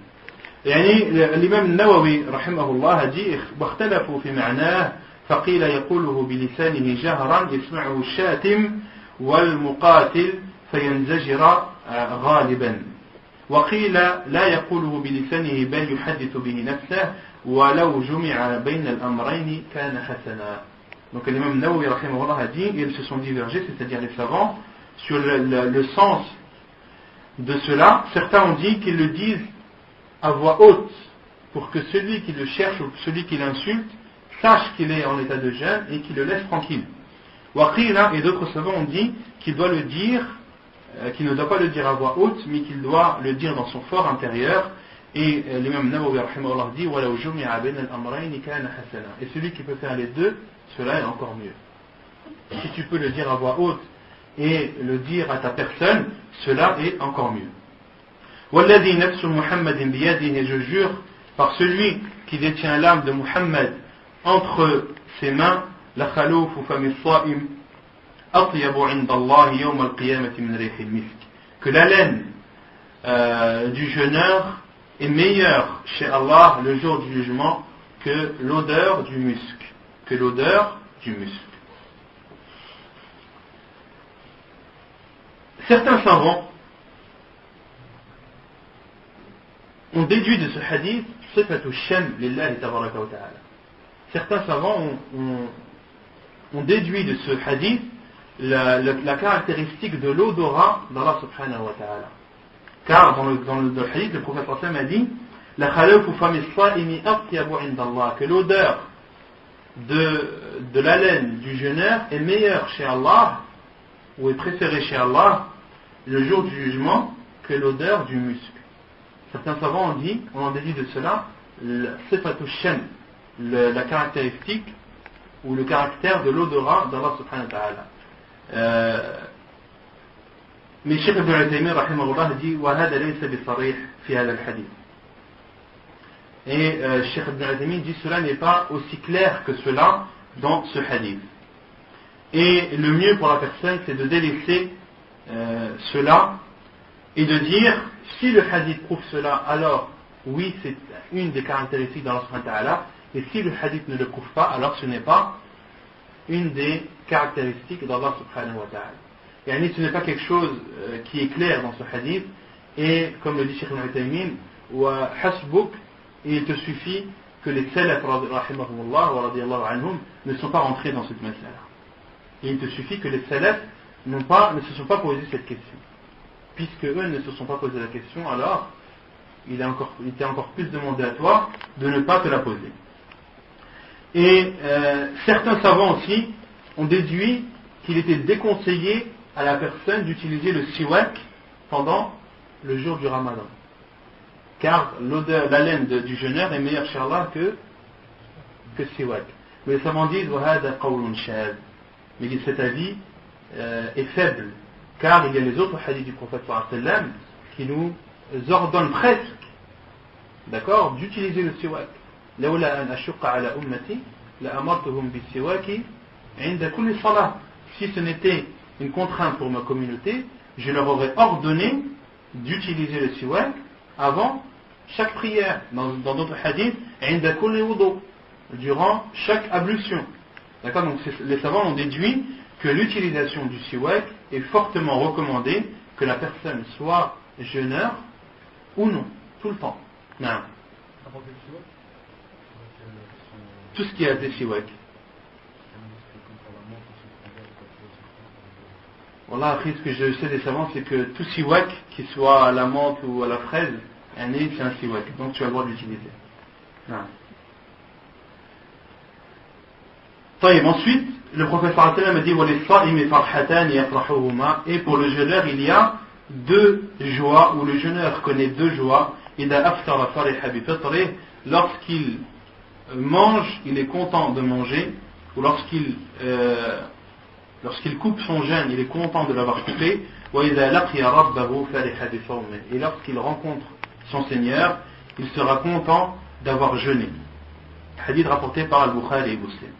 L'imam Nawawi rahimahullah a dit واختلفوا في معناه فقيل يقوله بلسانه جهرا يسمعه الشاتم والمقاتل فينزجر غالبا وقيل لا يقوله بلسانه بل يحدث به نفسه ولو جمع بين الأمرين كان حسنا. Donc l'imam Nawawi rahimahullah a dit, et ils se sont divergés, c'est-à-dire les savants, sur le sens de cela, certains ont dit qu'ils le disent à voix haute pour que celui qui le cherche ou celui qui l'insulte sache qu'il est en état de jeûne et qu'il le laisse tranquille. Waqila et d'autres savants ont dit qu'il doit le dire, qu'il ne doit pas le dire à voix haute, mais qu'il doit le dire dans son fort intérieur. Et l'imam Nawawi rahimahullah dit وَلَوْ جُمِعَ بَيْنَ الْأَمْرَيْنِ كَانَ حَسَنًا. Et celui qui peut faire les deux, cela est encore mieux. Si tu peux le dire à voix haute et le dire à ta personne, cela est encore mieux. وَالَّذِي نَفْسُ مُحَمَّدٍ بِيَدِهِ, et je jure par celui qui détient l'âme de Muhammad entre ses mains, لَخَلُوفُ فَمِ الصَّائِمِ أَطْيَبُ عِنْدَ اللَّهِ يَوْمَ الْقِيَامَةِ مِنْ رِيحِ الْمِسْكِ. Que l'haleine du jeûneur est meilleure chez Allah le jour du jugement que l'odeur du musc. Que l'odeur du musc. Certains savants ont déduit de ce hadith sifatu shem lillahi tabaraka wa ta'ala. Certains savants ont déduit de ce hadith la caractéristique de l'odorat d'Allah subhanahu wa ta'ala. Car dans le hadith, le prophète sallam a dit la khalawfu fami as-sa'imi atyabu 'inda Allah, que l'odeur de l'haleine du jeûneur est meilleure chez Allah, ou est préférée chez Allah le jour du jugement que l'odeur du musc. Certains savants ont déduit de cela sifatu shem, la caractéristique ou le caractère de l'odorat d'Allah subhanahu wa ta'ala. Mais Cheikh Ibn Uthaymin rahimahullah dit وَهَذَا لَيْسَ بِصَرِيحٍ فِي هَذَا الْحَدِيث. Et Cheikh Ibn Uthaymin dit cela n'est pas aussi clair que cela dans ce hadith. Et le mieux pour la personne c'est de délaisser cela et de dire si le hadith prouve cela, alors oui c'est une des caractéristiques d'Allah subhanahu wa ta'ala, et si le hadith ne le prouve pas, alors ce n'est pas une des caractéristiques d'Allah subhanahu wa ta'ala. Et ce n'est pas quelque chose qui est clair dans ce hadith, et comme le dit Cheikh Ibn Uthaymin, wa hasbuk, il te suffit que les salaf rahimahumullah wa radiyallahu anhum ne sont pas rentrés dans cette masala. Et il te suffit que les salaf ne se sont pas posé cette question. Puisque eux ne se sont pas posé la question, alors il était encore plus demandé à toi de ne pas te la poser. Et certains savants aussi ont déduit qu'il était déconseillé à la personne d'utiliser le siwak pendant le jour du Ramadan. Car l'haleine du jeûneur est meilleure chez Allah que siwak. Mais les savants disent وَهَذَا قَوْلٌ شَاذٌ. Mais cet avis est faible, car il y a les autres hadiths du prophète sallallahu alayhi wa sallam qui nous ordonnent presque, d'accord, d'utiliser le siwak. لولا أن أشق على أمتي لأمرتهم بالسواك عند كل صلاة. Si ce n'était une contrainte pour ma communauté, je leur aurais ordonné d'utiliser le siwak avant chaque prière. Dans d'autres hadiths, عند كل وضوء, durant chaque ablution. D'accord, donc les savants ont déduit que l'utilisation du siwak est fortement recommandée, que la personne soit jeûneur ou non, tout le temps. Non. Tout ce qui a des siwak. Voilà, après ce que je sais des savants, c'est que tout siwak, qu'il soit à la menthe ou à la fraise, c'est un siwak, donc tu as le droit de l'utiliser. Non. Ensuite, le prophète sallallahu alayhi wa sallam a dit وَلِلصَّائِمِ فَرْحَتَانِ يَفْرَحُهُمَا. Et pour le jeûneur, il y a deux joies, ou le jeûneur connaît deux joies. إِذَا أَفْتَرَ فَرِحَ بِفِطْرِهِ. Lorsqu'il mange, il est content de manger, ou lorsqu'il coupe son jeûne, il est content de l'avoir coupé. وَإِذَا لَقِيَ رَبَّهُ فَرِحَ بِصَوْمِهِ. Et lorsqu'il rencontre son Seigneur, il sera content d'avoir jeûné. Hadith rapporté par Al-Bukhari et Muslim.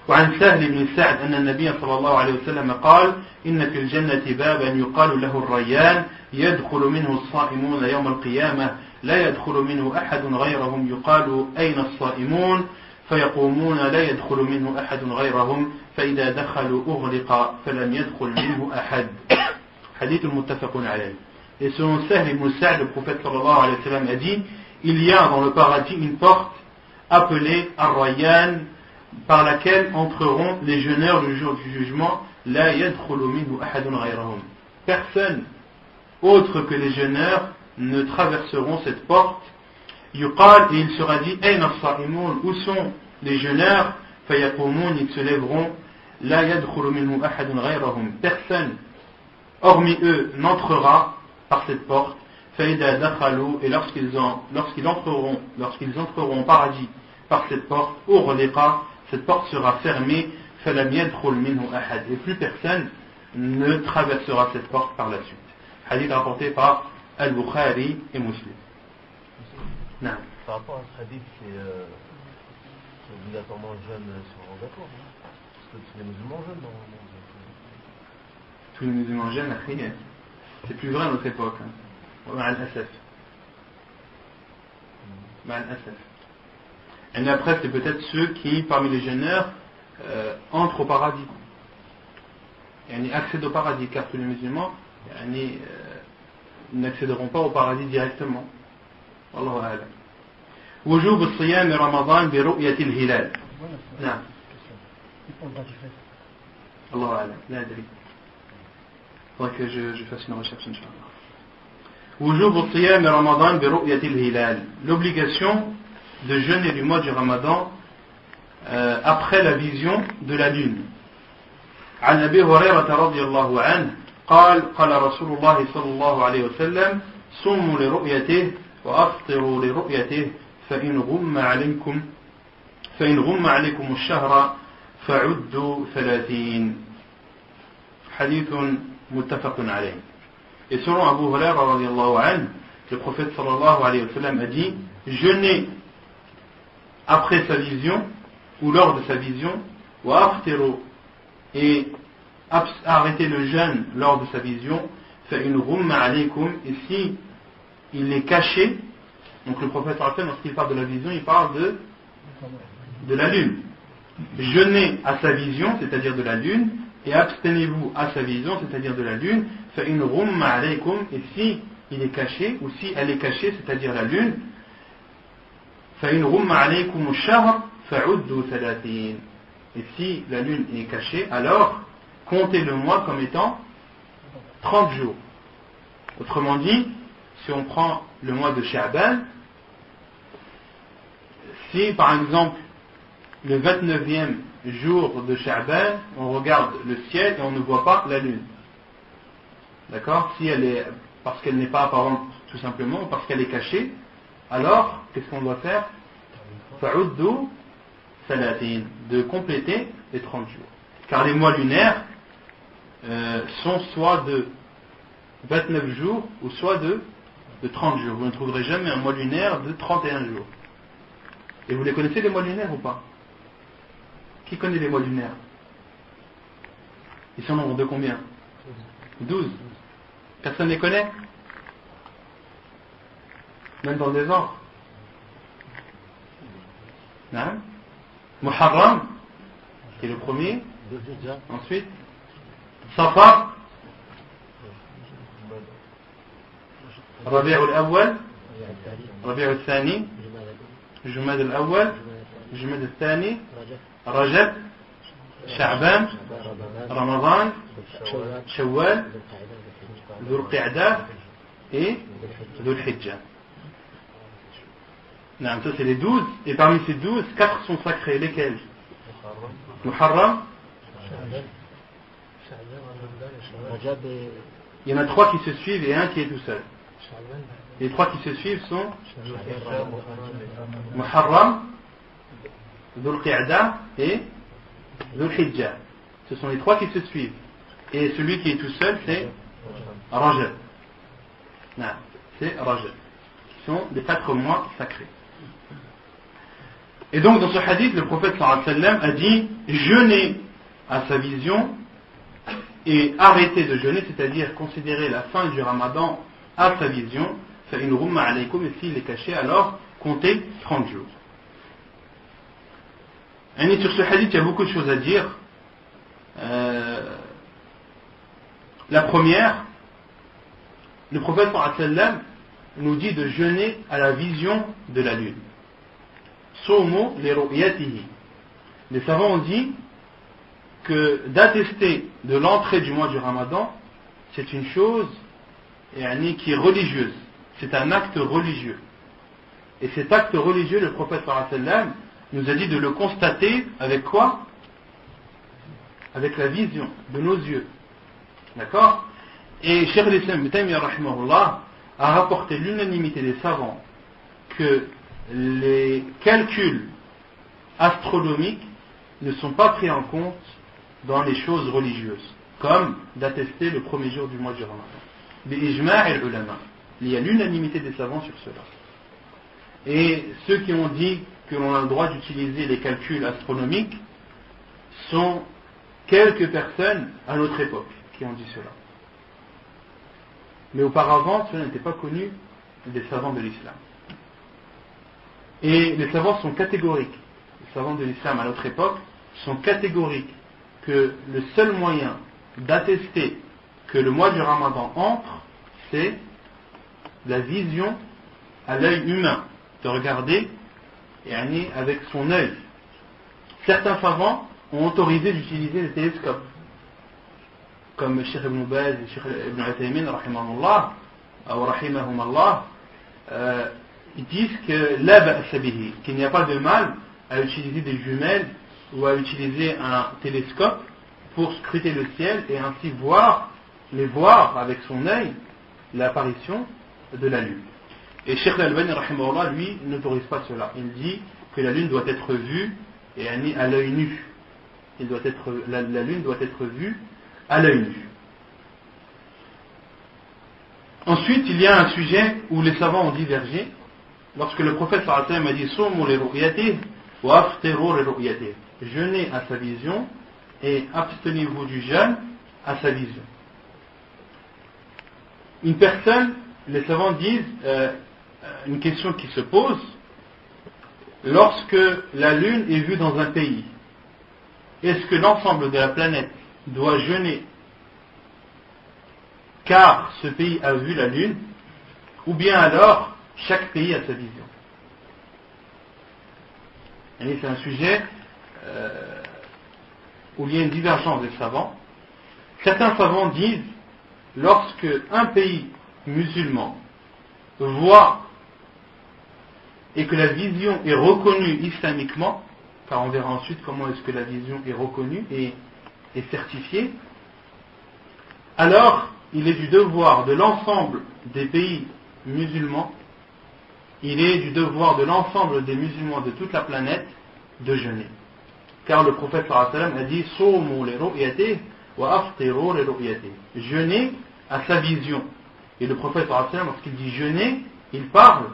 وعن سهل بن سعد أن النبي صلى الله عليه وسلم قال إن في الجنة بابا يقال له الريان يدخل منه الصائمون يوم القيامة لا يدخل منه أحد غيرهم يقال أين الصائمون فيقومون لا يدخل منه أحد غيرهم فإذا دخلوا أغلق فلم يدخل منه أحد. حديث متفق عليه. Et selon Sahl ibn Sa'd, le prophète sallallahu alayhi wa sallam a dit il y a dans le paradis une porte appelée Ar-Rayyan, par laquelle entreront les jeûneurs le jour du jugement, la yadkhulu minhu ahadun ghayrahum. personne autre que les jeûneurs ne traverseront cette porte. Yuqal, et il sera dit, Ayna as-sa'imun, où sont les jeûneurs? Fayaqumun, ils se lèveront. La yadkhulu minhu ahadun ghayrahum, personne hormis eux n'entrera par cette porte. Faïda dakhalu, et lorsqu'ils entreront au paradis par cette porte, ughliqa, cette porte sera fermée. Falam yadkhul minhu ahad, et plus personne ne traversera cette porte par la suite. Hadith rapporté par Al-Bukhari et Muslim. Non. Par rapport à ce hadith qui est obligatoirement jeûne sur rogatoire, parce que tous les musulmans jeûnent normalement. Tous les musulmans jeûnent, c'est plus vrai à notre époque. Et après, c'est peut-être ceux qui, parmi les jeûneurs, entrent au paradis. Ils accèdent au paradis, car tous les musulmans n'accéderont pas au paradis directement. Wallahu a'lam. وجوب الصيام رمضان برؤية الهلال. نعم. الله أعلم. لا أدري. faudrait que je fasse une recherche, Inch'Allah. وجوب الصيام رمضان برؤية الهلال. L'obligation de jeûner du mois du Ramadan après la vision de la lune. عن أبي هريرة رضي الله عنه قال قال رسول الله صلى الله عليه وسلم صوموا لرؤيته وأفطروا لرؤيته فإن غم عليكم الشهر فعدوا 30. حديث متفق عليه. Et selon Abu Hurayra radiyallahu anhu, le prophète sallallahu alayhi wa sallam a dit, jeûnez après sa vision ou lors de sa vision, wa aftiru, et arrêtez le jeûne lors de sa vision, فإن غم عليكم, et si il est caché. Donc le prophète sallallahu alayhi wa sallam, lorsqu'il parle de la vision, il parle de la lune. Jeûnez à sa vision, c'est-à-dire de la lune, et abstenez-vous à sa vision, c'est-à-dire de la lune. فإن غم عليكم, et si il est caché, ou si elle est cachée, c'est-à-dire la lune. فإن غم عليكم الشهر فعدوا 30. Et si la lune est cachée, alors comptez le mois comme étant 30 jours. Autrement dit, si on prend le mois de Sha'ban, si par exemple le 29e jour de Sha'ban, on regarde le ciel et on ne voit pas la lune. D'accord? Si elle est, parce qu'elle n'est pas apparente tout simplement, ou parce qu'elle est cachée, alors qu'est-ce qu'on doit faire? Fa'uddu 30, de compléter les 30 jours. Car les mois lunaires sont soit de 29 jours ou soit de 30 jours. Vous ne trouverez jamais un mois lunaire de 31 jours. Et vous les connaissez les mois lunaires ou pas? Qui connaît les mois lunaires? Ils sont nombre de combien? 12. Personne ne les connaît? Même dans le désordre? Non? Muharram, qui est le premier. Ensuite, Safar, Rabi' al-Awwal, Rabi' al-Thani, Jumad al-Awwal, Jumad al-Thani, Rajab, Sha'ban, Ramadan, Shawwal, Dhul Qa'dah et Dhul Hijjah. Non, ça c'est les 12, et parmi ces 12, 4 sont sacrés. Lesquels? Muharram. Il y en a 3 qui se suivent et un qui est tout seul. Les 3 qui se suivent sont Muharram, Dhul Qa'dah et Dhul Hijjah. Ce sont les 3 qui se suivent. Et celui qui est tout seul, c'est Rajab. Non, c'est Rajab. Qui sont les 4 mois sacrés. Et donc dans ce hadith, le prophète sallallahu alayhi wa sallam a dit jeûnez à sa vision et arrêtez de jeûner, c'est-à-dire considérer la fin du Ramadan à sa vision. فإن غم عليكم, et s'il est caché, alors comptez 30 jours. Et sur ce hadith, il y a beaucoup de choses à dire. La première, le prophète sallallahu alayhi wa sallam nous dit de jeûner à la vision de la lune. Somo li ru'yatihi. Les savants ont dit que d'attester de l'entrée du mois du Ramadan, c'est une chose qui est religieuse. C'est un acte religieux. Et cet acte religieux, le prophète sallallahu alayhi wa sallam nous a dit de le constater avec quoi? Avec la vision de nos yeux. D'accord? Et Cheikh al-Islam Ibn Taymiyyah rahimahullah a rapporté l'unanimité des savants que les calculs astronomiques ne sont pas pris en compte dans les choses religieuses, comme d'attester le premier jour du mois du Ramadan. Bi-ijma' al-ulama. Il y a l'unanimité des savants sur cela. Et ceux qui ont dit que l'on a le droit d'utiliser les calculs astronomiques sont quelques personnes à notre époque qui ont dit cela. Mais auparavant, cela n'était pas connu des savants de l'islam. Et les savants sont catégoriques. Les savants de l'islam à notre époque sont catégoriques que le seul moyen d'attester que le mois du Ramadan entre, c'est la vision à l'œil humain, de regarder avec son œil. Certains savants ont autorisé d'utiliser les télescopes, comme Cheikh Ibn Baz et Cheikh Ibn Uthaymin rahimahumallah, ils disent que la ba'sa bihi, qu'il n'y a pas de mal à utiliser des jumelles ou à utiliser un télescope pour scruter le ciel et ainsi voir avec son œil l'apparition de la lune. Et Cheikh Al-Albani rahimahullah, lui, n'autorise pas cela. Il dit que la lune doit être vue à l'œil nu. La lune doit être vue à l'œil nu. Ensuite, il y a un sujet où les savants ont divergé. Lorsque le prophète sallallahu alayhi wa sallam a dit Sumu li ru'yatihi wa aftiru li ru'yatihi, jeûnez à sa vision et abstenez-vous du jeûne à sa vision. Une personne, les savants disent, une question qui se pose, lorsque la lune est vue dans un pays, est-ce que l'ensemble de la planète doit jeûner car ce pays a vu la lune, ou bien alors chaque pays a sa vision? Et c'est un sujet où il y a une divergence des savants. Certains savants disent, lorsque un pays musulman voit et que la vision est reconnue islamiquement, car on verra ensuite comment est-ce que la vision est reconnue et certifiée, alors il est du devoir de l'ensemble des pays musulmans, il est du devoir de l'ensemble des musulmans de toute la planète de jeûner. Car le prophète sallallahu alayhi wa sallam a dit Sumu li ru'yatihi wa aftiru li ru'yatihi, jeûner à sa vision. Et le prophète sallallahu alayhi wa sallam, lorsqu'il dit jeûner, il parle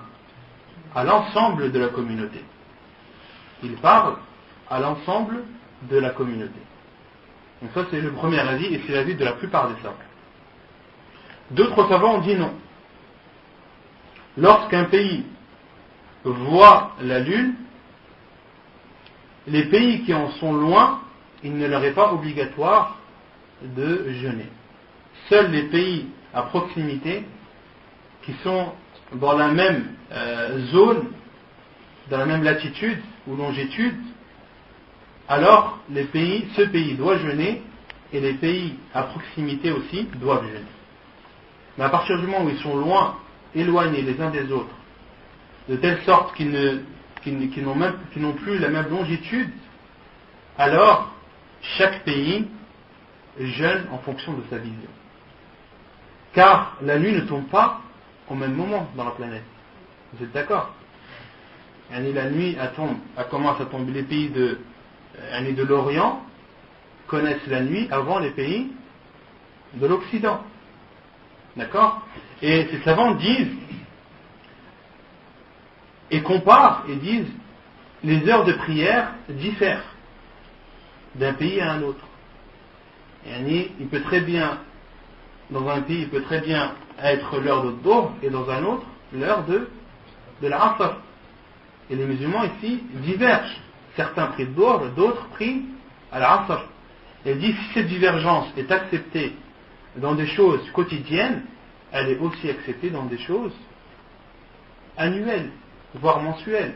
à l'ensemble de la communauté. Il parle à l'ensemble de la communauté. Donc ça c'est le premier avis et c'est l'avis de la plupart des savants. D'autres savants ont dit non. Lorsqu'un pays voit la lune, les pays qui en sont loin, il ne leur est pas obligatoire de jeûner. Seuls les pays à proximité, qui sont dans la même zone, dans la même latitude ou longitude, alors ce pays doit jeûner et les pays à proximité aussi doivent jeûner. Mais à partir du moment où ils sont loin, éloignés les uns des autres, de telle sorte qu'ils n'ont plus la même longitude, alors chaque pays jeûne en fonction de sa vision. Car la lune ne tombe pas au même moment dans la planète. Vous êtes d'accord? La nuit elle commence à tomber. Les pays de l'Orient connaissent la nuit avant les pays de l'Occident. D'accord? Et ces savants disent et comparent et disent les heures de prière diffèrent d'un pays à un autre. Il peut très bien, dans un pays, il peut très bien être l'heure de Dhuhr et dans un autre l'heure de l'Asr. Et les musulmans ici divergent. Certains prient Dhuhr, d'autres prient à l'Asr. Et ils disent si cette divergence est acceptée dans des choses quotidiennes, elle est aussi acceptée dans des choses annuelles, voire mensuelles,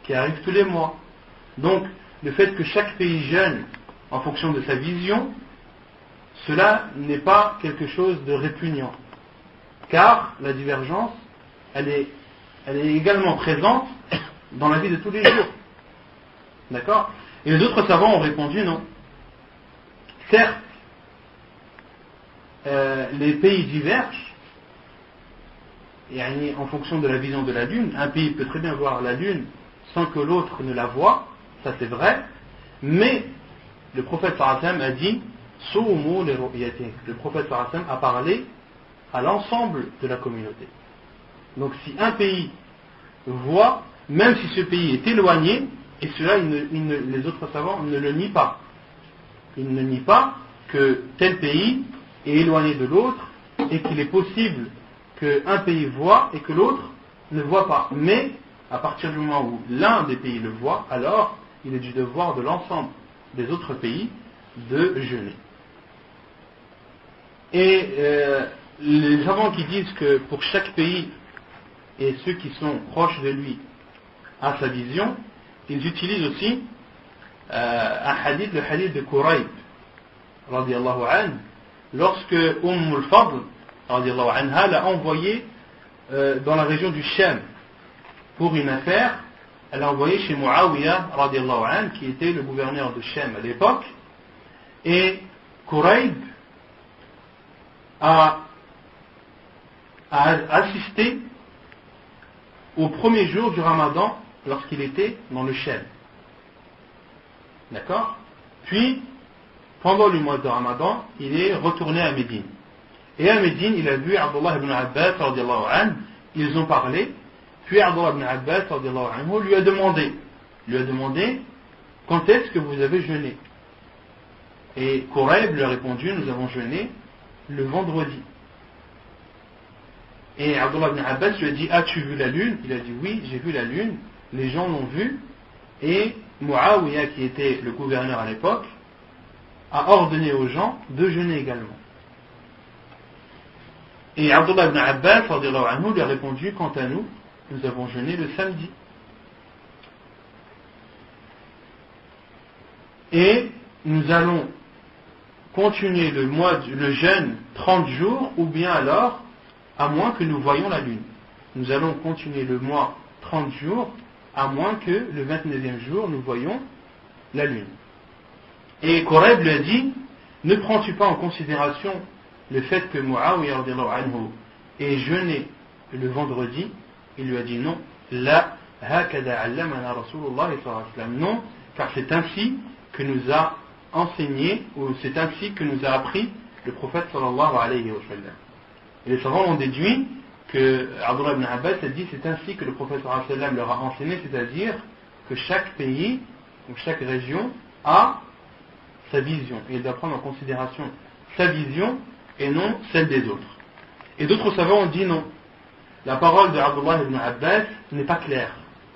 qui arrivent tous les mois. Donc, le fait que chaque pays jeûne en fonction de sa vision, cela n'est pas quelque chose de répugnant. Car la divergence, elle est également présente dans la vie de tous les jours. D'accord? Et les autres savants ont répondu non. Certes, les pays divergent, et en fonction de la vision de la Lune. Un pays peut très bien voir la Lune sans que l'autre ne la voie, ça c'est vrai, mais le prophète sallallahu alayhi wa sallam a dit Soumu li ru'yatihi. Le prophète sallallahu alayhi wa sallam a parlé à l'ensemble de la communauté. Donc si un pays voit, même si ce pays est éloigné, et cela les autres savants ne le nient pas. Ils ne nient pas que tel pays est éloigné de l'autre et qu'il est possible qu'un pays voit et que l'autre ne voit pas. Mais à partir du moment où l'un des pays le voit, alors il est du devoir de l'ensemble des autres pays de jeûner. Et les savants qui disent que pour chaque pays et ceux qui sont proches de lui à sa vision, ils utilisent aussi un hadith, le hadith de Qurayb radiyallahu anhu, lorsque al-Fadl radiyallahu anha l'a envoyé dans la région du Sham pour une affaire. Elle l'a envoyé chez Muawiyah radiyallahu anhu, qui était le gouverneur de Sham à l'époque, et Qurayb a assisté au premier jour du Ramadan lorsqu'il était dans le Sham. D'accord? Puis, pendant le mois de Ramadan, il est retourné à Médine. Et à Médine, il a vu Abdullah ibn Abbas radiyallahu anhu, ils ont parlé, puis Abdullah ibn Abbas radiyallahu anhu lui a demandé quand est-ce que vous avez jeûné? Et Qurayb lui a répondu, nous avons jeûné le vendredi. Et Abdullah ibn Abbas lui a dit, as-tu vu la lune? Il a dit oui, j'ai vu la lune, les gens l'ont vue, et Muawiyah, qui était le gouverneur à l'époque, a ordonné aux gens de jeûner également. Et Abdullah ibn Abbas radiyallahu anhu lui a répondu, quant à nous, nous avons jeûné le samedi. Et nous allons continuer le jeûne 30 jours, ou bien alors, à moins que nous voyions la lune. Nous allons continuer le mois 30 jours, à moins que le 29e jour, nous voyions la lune. Et Qurayb lui a dit, ne prends-tu pas en considération le fait que Muawiyah radiyallahu anhu ait jeûné le vendredi? Il lui a dit non, la hakada allamana Rasulullah sallallahu alayhi wa sallam. Non, car c'est ainsi que nous a enseigné, ou c'est ainsi que nous a appris le prophète sallallahu alayhi wa sallam. Et les savants ont déduit que Abdullah ibn Abbas a dit c'est ainsi que le prophète sallallahu alayhi wa sallam leur a enseigné, c'est-à-dire que chaque pays ou chaque région a sa vision et il doit prendre en considération sa vision et non celle des autres. Et d'autres savants ont dit non, la parole de Abdullah ibn Abbas n'est pas claire.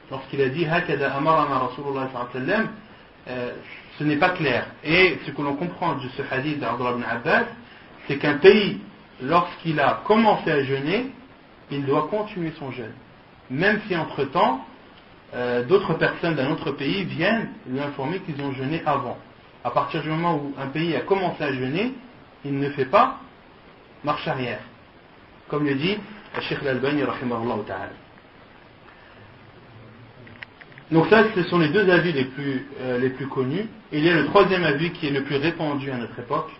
Lorsqu'il a dit hakada amarana Rasulullah sallallahu alayhi wa sallam, ce n'est pas clair. Et ce que l'on comprend de ce hadith d'Abdullah ibn Abbas, c'est qu'un pays, lorsqu'il a commencé à jeûner, il doit continuer son jeûne. Même si entre-temps, d'autres personnes d'un autre pays viennent lui informer qu'ils ont jeûné avant. À partir du moment où un pays a commencé à jeûner, il ne fait pas marche arrière. Comme le dit Cheikh Al-Albani rahimahullah ta'ala. Donc ça, ce sont les deux avis les plus connus. Et il y a le troisième avis qui est le plus répandu à notre époque,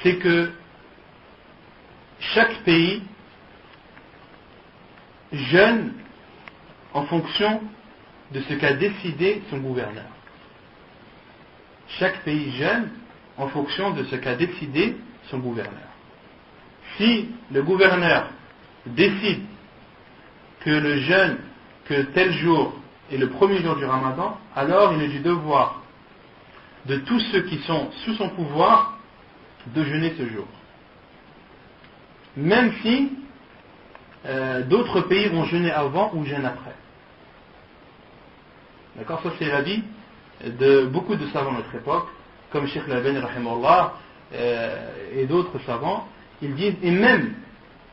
c'est que chaque pays jeûne en fonction de ce qu'a décidé son gouverneur. Chaque pays jeûne en fonction de ce qu'a décidé son gouverneur. Si le gouverneur décide que le jeûne, que tel jour est le premier jour du Ramadan, alors il est du devoir de tous ceux qui sont sous son pouvoir de jeûner ce jour. Même si d'autres pays vont jeûner avant ou jeûner après. D'accord? Ça c'est l'avis de beaucoup de savants de notre époque, comme Cheikh Al-Albani rahimahullah et d'autres savants. Ils disent, et même,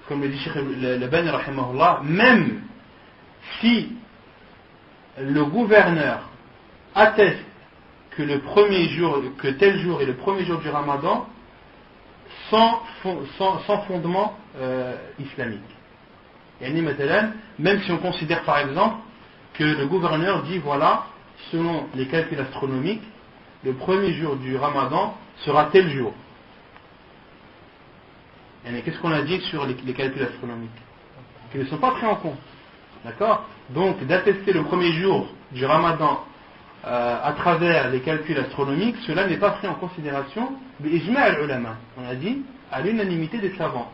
comme le dit Cheikh Al-Albani rahimahullah, même si le gouverneur atteste que le premier jour, que tel jour est le premier jour du Ramadan, sans fondement islamique. Même si on considère par exemple que le gouverneur dit voilà, selon les calculs astronomiques, le premier jour du Ramadan sera tel jour. Et qu'est-ce qu'on a dit sur les calculs astronomiques? Qu'ils ne sont pas pris en compte. D'accord? Donc d'attester le premier jour du Ramadan à travers les calculs astronomiques, cela n'est pas pris en considération. Ijma' al-ulama, on a dit à l'unanimité des savants.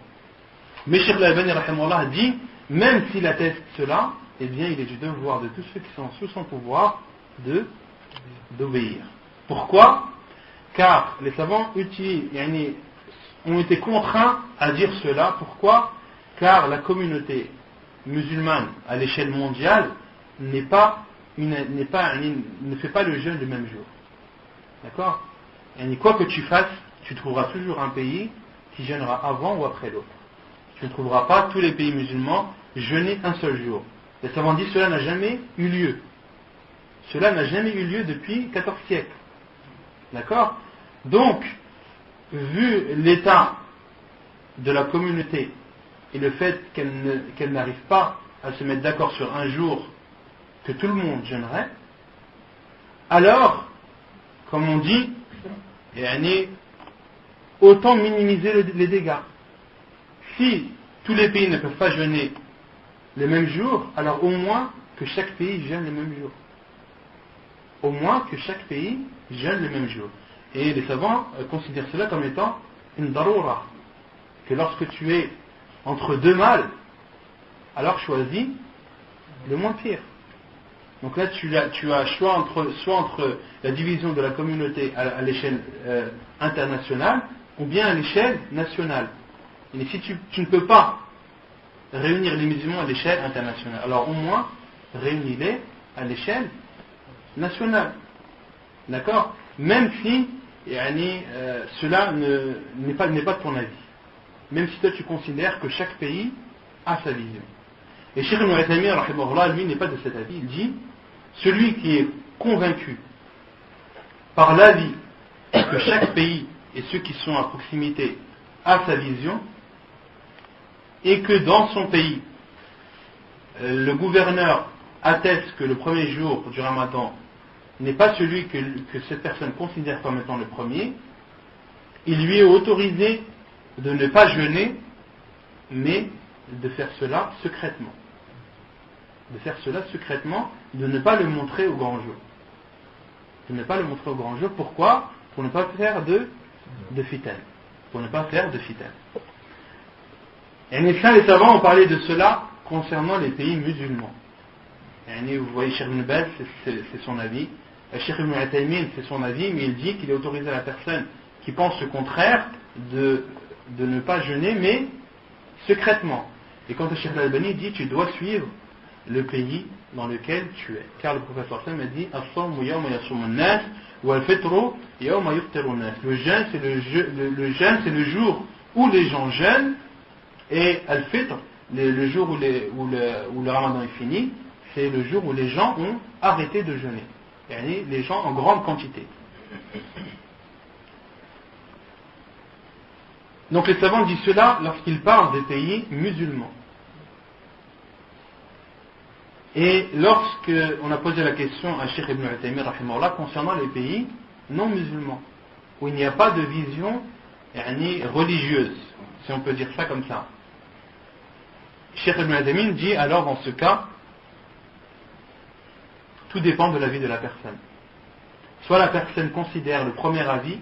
Mais Cheikh al-Albani rahimahullah dit, même s'il atteste cela, eh bien il est du devoir de tous ceux qui sont sous son pouvoir d'obéir. Pourquoi? Car les savants ont été contraints à dire cela. Pourquoi? Car la communauté musulmane à l'échelle mondiale ne fait pas le jeûne le même jour. D'accord? Et quoi que tu fasses, tu trouveras toujours un pays qui jeûnera avant ou après l'autre. Tu ne trouveras pas tous les pays musulmans jeûner un seul jour. Les savants disent que cela n'a jamais eu lieu. Cela n'a jamais eu lieu depuis 14 siècles. D'accord? Donc, vu l'état de la communauté et le fait qu'elle n'arrive pas à se mettre d'accord sur un jour que tout le monde jeûnerait, alors, comme on dit, autant minimiser les dégâts. Si tous les pays ne peuvent pas jeûner le même jour, alors au moins que chaque pays jeûne le même jour. Au moins que chaque pays jeûne le même jour. Et les savants considèrent cela comme étant une daroura. Que lorsque tu es entre deux mâles, alors choisis le moins pire. Donc là, tu as soit entre la division de la communauté à l'échelle internationale, ou bien à l'échelle nationale. Et si tu ne peux pas réunir les musulmans à l'échelle internationale, alors au moins réunis-les à l'échelle nationale. D'accord? Même si cela n'est pas de ton avis. Même si toi tu considères que chaque pays a sa vision. Et Cheikh Ibn Uthaymin rahimahullah, lui, n'est pas de cet avis. Il dit, celui qui est convaincu par l'avis que chaque pays et ceux qui sont à proximité a sa vision, et que dans son pays le gouverneur atteste que le premier jour du Ramadan n'est pas celui que cette personne considère comme étant le premier, il lui est autorisé de ne pas jeûner, mais de faire cela secrètement. De faire cela secrètement, de ne pas le montrer au grand jour. De ne pas le montrer au grand jour. Pourquoi? Pour ne pas faire de fitan. Pour ne pas faire de fitan. Et les savants ont parlé de cela concernant les pays musulmans. Et vous voyez, Cheikh Ibn Baz, c'est son avis. Cheikh Ibn Uthaymin, c'est son avis, mais il dit qu'il est autorisé à la personne qui pense le contraire de ne pas jeûner, mais secrètement. Et quand le Cheikh Al-Albani dit, tu dois suivre le pays dans lequel tu es. Car le professeur Sam a dit, As-sawmu yawma yasumu an-nas, wal-fitru yawma yuftiru an-nas. Le jeûne, c'est le jour où les gens jeûnent, et al-fitr, le jour où le Ramadan est fini, c'est le jour où les gens ont arrêté de jeûner. Et les gens en grande quantité. Donc les savants disent cela lorsqu'ils parlent des pays musulmans. Et lorsque on a posé la question à Cheikh Ibn Uthaymin rahimahullah concernant les pays non musulmans, où il n'y a pas de vision religieuse, si on peut dire ça comme ça, Cheikh Ibn Uthaymin dit alors dans ce cas, tout dépend de l'avis de la personne. Soit la personne considère le premier avis,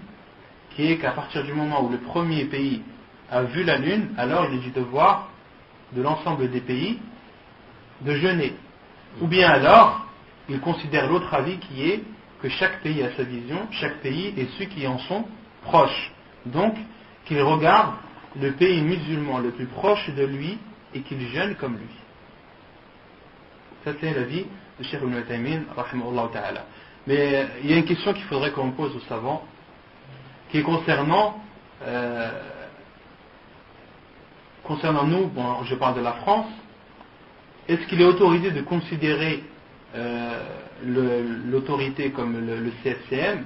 qui est qu'à partir du moment où le premier pays a vu la lune, alors il est du devoir de l'ensemble des pays de jeûner. Ou bien alors, il considère l'autre avis qui est que chaque pays a sa vision, chaque pays et ceux qui en sont proches. Donc, qu'il regarde le pays musulman le plus proche de lui et qu'il jeûne comme lui. Ça c'est l'avis de Cheikh Ibn Uthaymin rahimahullah ta'ala. Mais il y a une question qu'il faudrait qu'on pose aux savants, qui est concernant nous, bon, je parle de la France, est-ce qu'il est autorisé de considérer l'autorité comme le CFCM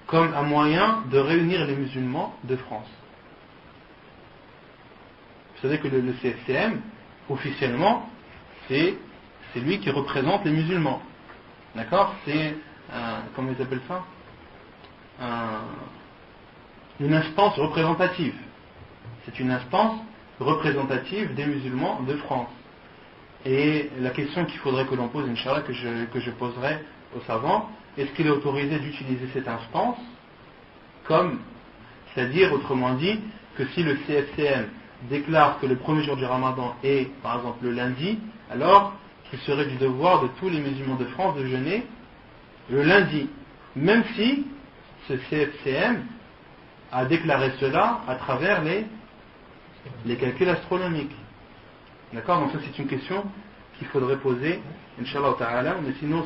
comme un moyen de réunir les musulmans de France? savez que le CFCM, officiellement, c'est lui qui représente les musulmans. D'accord? C'est, comment ils appellent ça? Une instance représentative. C'est une instance représentative des musulmans de France. Et la question qu'il faudrait que l'on pose, Inch'Allah, que je poserai aux savants, est-ce qu'il est autorisé d'utiliser cette instance comme, c'est-à-dire, autrement dit, que si le CFCM déclare que le premier jour du Ramadan est, par exemple, le lundi, alors qu'il serait du devoir de tous les musulmans de France de jeûner le lundi, même si ce CFCM a déclaré cela à travers les calculs astronomiques. D'accord? Donc ça c'est une question qu'il faudrait poser, Inch'Allah ta'ala, mais sinon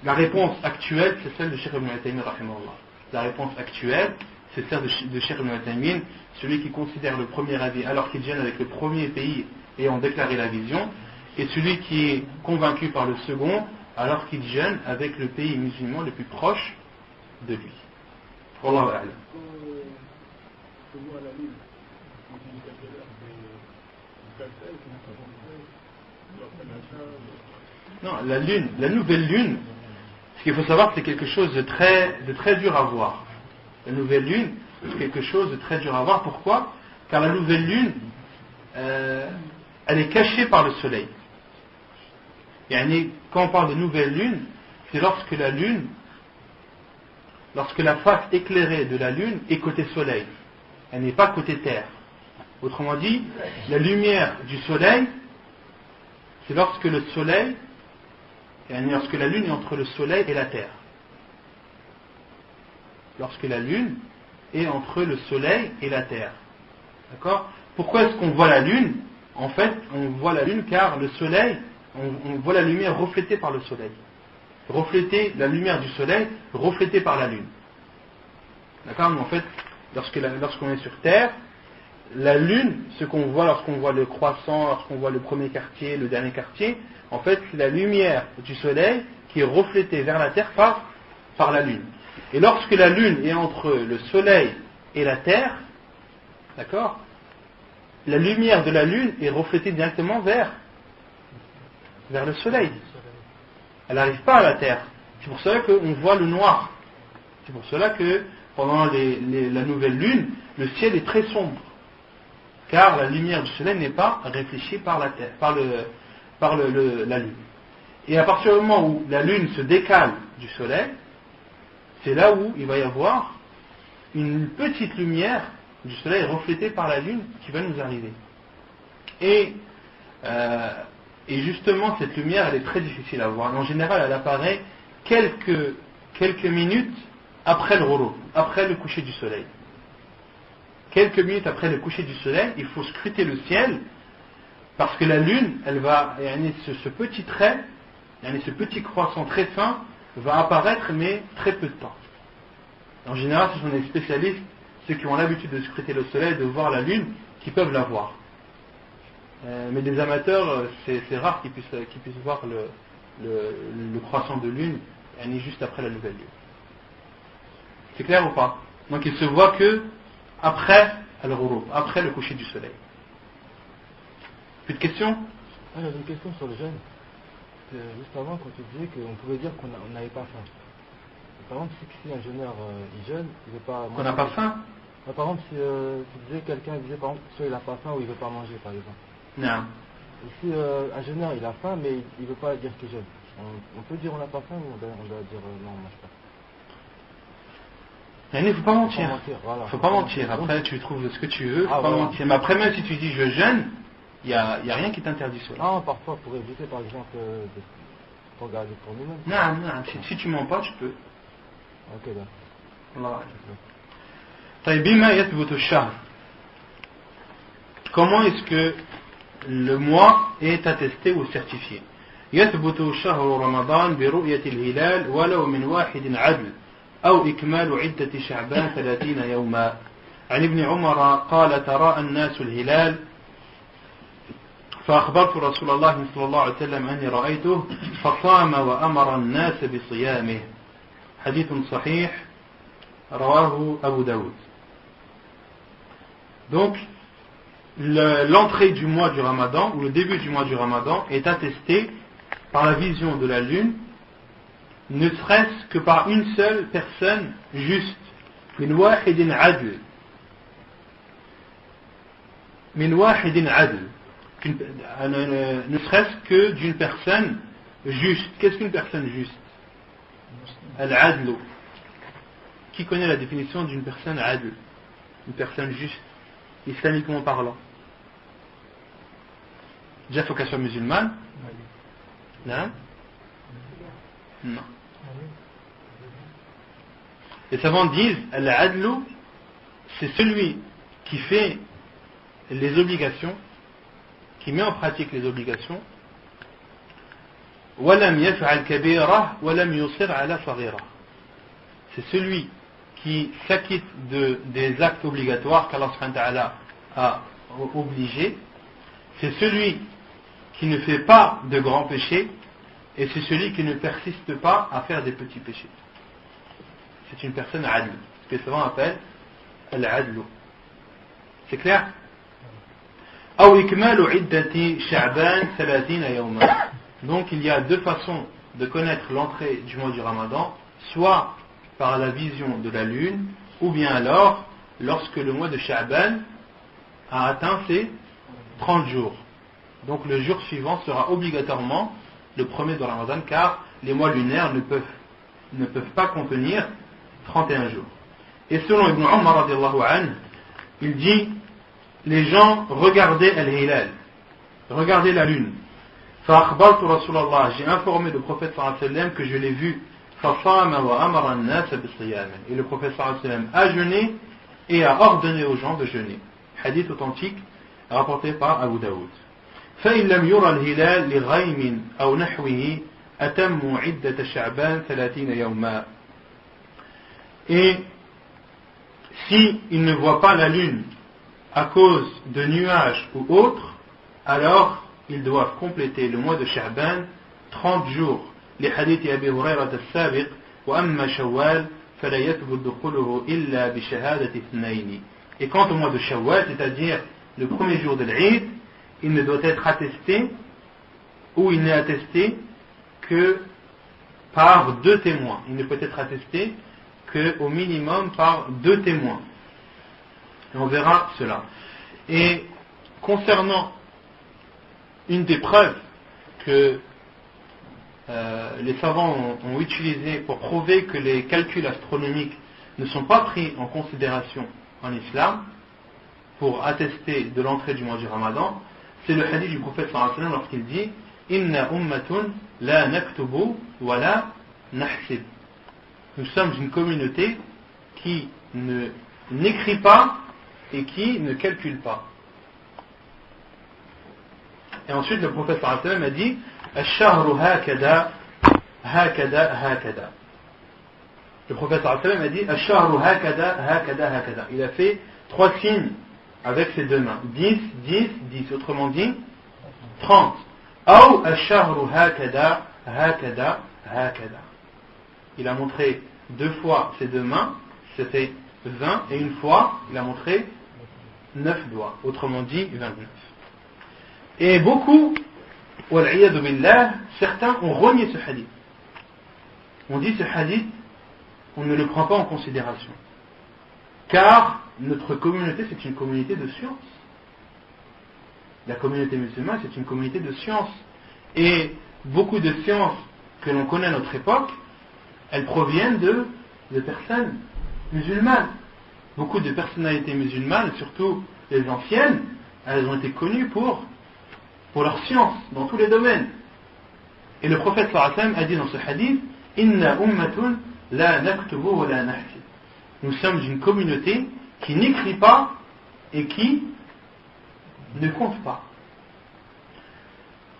la réponse actuelle c'est celle de Cheikh Ibn Uthaymin rahimahullah. La réponse actuelle c'est celle de Cheikh Ibn Uthaymin, celui qui considère le premier avis alors qu'il gêne avec le premier pays ayant déclaré la vision, et celui qui est convaincu par le second alors qu'il gêne avec le pays musulman le plus proche de lui. Wallahu a'lam. Non, la lune, la nouvelle lune, ce qu'il faut savoir, c'est quelque chose de très dur à voir. La nouvelle lune, c'est quelque chose de très dur à voir. Pourquoi? Car la nouvelle lune, elle est cachée par le soleil. Et quand on parle de nouvelle lune, c'est lorsque la face éclairée de la lune est côté soleil. Elle n'est pas côté terre. Autrement dit, la lumière du soleil, c'est lorsque la lune est entre le soleil et la terre. Lorsque la lune est entre le soleil et la terre. D'accord? Pourquoi est-ce qu'on voit la lune? En fait, on voit la lune car le soleil, on voit la lumière reflétée par le soleil. La lumière du soleil reflétée par la lune. D'accord? Mais en fait, lorsqu'on est sur terre, la lune, ce qu'on voit lorsqu'on voit le croissant, lorsqu'on voit le premier quartier, le dernier quartier, en fait, c'est la lumière du soleil qui est reflétée vers la terre par la lune. Et lorsque la lune est entre le soleil et la terre, d'accord, la lumière de la lune est reflétée directement vers le soleil. Elle n'arrive pas à la terre. C'est pour cela qu'on voit le noir. C'est pour cela que pendant la nouvelle lune, le ciel est très sombre. Car la lumière du soleil n'est pas réfléchie par la terre, par la lune. Et à partir du moment où la lune se décale du soleil, c'est là où il va y avoir une petite lumière du soleil reflétée par la lune qui va nous arriver. Et justement, cette lumière, elle est très difficile à voir. En général, elle apparaît quelques minutes après le ghurub, après le coucher du soleil. Quelques minutes après le coucher du soleil, il faut scruter le ciel, parce que la lune, elle va, ce petit trait, ce petit croissant très fin, va apparaître, mais très peu de temps. En général, ce sont des spécialistes, ceux qui ont l'habitude de scruter le soleil, de voir la lune, qui peuvent la voir. Mais des amateurs, c'est rare qu'ils puissent voir le croissant de lune, juste après la nouvelle lune. C'est clair ou pas? Donc il se voit que après al-ghurub, après le coucher du soleil. Plus de questions? J'avais une question sur le jeûne. Juste avant, quand tu disais qu'on pouvait dire qu'on n'avait pas faim. Par exemple, si un jeûneur il jeûne, il ne veut pas manger. Qu'on n'a pas faim? Par exemple, si tu disais, quelqu'un disait par exemple, soit il n'a pas faim ou il ne veut pas manger, par exemple. Non. Et si un jeûneur il a faim, mais il ne veut pas dire qu'il jeûne, on peut dire on n'a pas faim ou on doit dire non, on ne mange pas? Il ne faut pas mentir. Voilà. Faut pas mentir. Après, tu trouves ce que tu veux, faut pas mentir. Mais après, même si tu dis je jeûne, il n'y a rien qui t'interdit cela. Ah, parfois, pour éviter, par exemple, pour garder pour nous-mêmes. Non, si tu mens pas, tu peux. Ok, d'accord. Comment est-ce que le mois est attesté ou certifié? يثبت شهر رمضان برؤية الهلال ولو من واحد عدل أو إكمال عدة شعبان 30 يوما. عن ابن عمر قال تراءى الناس الهلال فأخبرت رسول الله صلى الله عليه وسلم أني رأيته فصام وأمر الناس بصيامه. حديث صحيح رواه أبو داود. Donc l'entrée du mois du Ramadan ou le début du mois du Ramadan est attesté par la vision de la lune, ne serait-ce que par une seule personne juste. Min wahidin adl. Min wahidin adl. Ne serait-ce que d'une personne juste. Qu'est-ce qu'une personne juste? Al-adl. Qui connaît la définition d'une personne adl? Une personne juste, islamiquement parlant. Déjà, il faut qu'elle soit musulmane. Non. Non. Les savants disent, al-adl, c'est celui qui fait les obligations, qui met en pratique les obligations, walam yaf'al kabira walam yusir ala saghira. C'est celui qui s'acquitte des actes obligatoires qu'Allah subhanahu wa ta'ala a obligés. C'est celui qui ne fait pas de grands péchés, et c'est celui qui ne persiste pas à faire des petits péchés. C'est une personne adl, ce que les savants appellent al-adl. C'est clair? Donc il y a deux façons de connaître l'entrée du mois du Ramadan, soit par la vision de la lune, ou bien alors lorsque le mois de Sha'ban a atteint ses 30 jours. Donc le jour suivant sera obligatoirement le premier de Ramadan, car les mois lunaires ne peuvent pas contenir 31 jours. Et selon Ibn Umar radiallahu anhu, il dit, les gens regardaient al-hilal, regardaient la lune. فأخبرت رسول الله, j'ai informé le prophète sallallahu alayhi wa sallam que je l'ai vu. فصام وأمر الناس بالصيام, et le prophète sallallahu alayhi wa sallam a jeûné et a ordonné aux gens de jeûner. Hadith authentique rapporté par Abu Daoud. فإن لم يرى الهلال لغيم أو نحوه أتموا عدة شعبان 30 يوما. Et si il ne voit pas la lune à cause de nuages ou autres, alors ils doivent compléter le mois de Sha'ban 30 jours. Les hadiths Abi Hurayra as-sabiq, wa amma Shawwal fala yathbut dukhuluhu illa bi shahadati ithnayn. Et quant au mois de Shawwal, c'est-à-dire le premier jour de l'Eid, il ne doit être attesté, ou il n'est attesté que par 2 témoins. Il ne peut être attesté qu'au minimum par 2 témoins. Et on verra cela. Et concernant une des preuves que les savants ont utilisées pour prouver que les calculs astronomiques ne sont pas pris en considération en islam pour attester de l'entrée du mois du Ramadan, c'est le hadith du prophète sallallahu alayhi wa sallam lorsqu'il dit Inna ummatun la naktubu wa la nahsib. Nous sommes une communauté qui n'écrit pas et qui ne calcule pas. Et ensuite le prophète sallallahu alayhi wa sallam a dit Ash-shahru hakada hakada hakada. Le prophète sallallahu alayhi wa sallam a dit Ash-shahru hakada hakada hakada. Il a fait 3 signes avec ses 2 mains. 10, 10, 10. Autrement dit 30. Ou Ash-shahru hakada hakada hakada. Il a montré 2 fois ses 2 mains, c'était 20, et une fois il a montré 9 doigts, autrement dit 29. Et beaucoup, wal'iyadu billah, certains ont renié ce hadith. On dit ce hadith, on ne le prend pas en considération. Car notre communauté, c'est une communauté de science. La communauté musulmane, c'est une communauté de science. Et beaucoup de sciences que l'on connaît à notre époque, elles proviennent de personnes musulmanes. Beaucoup de personnalités musulmanes, surtout les anciennes, elles ont été connues pour leur science, dans tous les domaines. Et le prophète sallallahu alayhi wa sallam a dit dans ce hadith Inna ummatun la naktubu wa la nahsib. Nous sommes une communauté qui n'écrit pas et qui ne compte pas.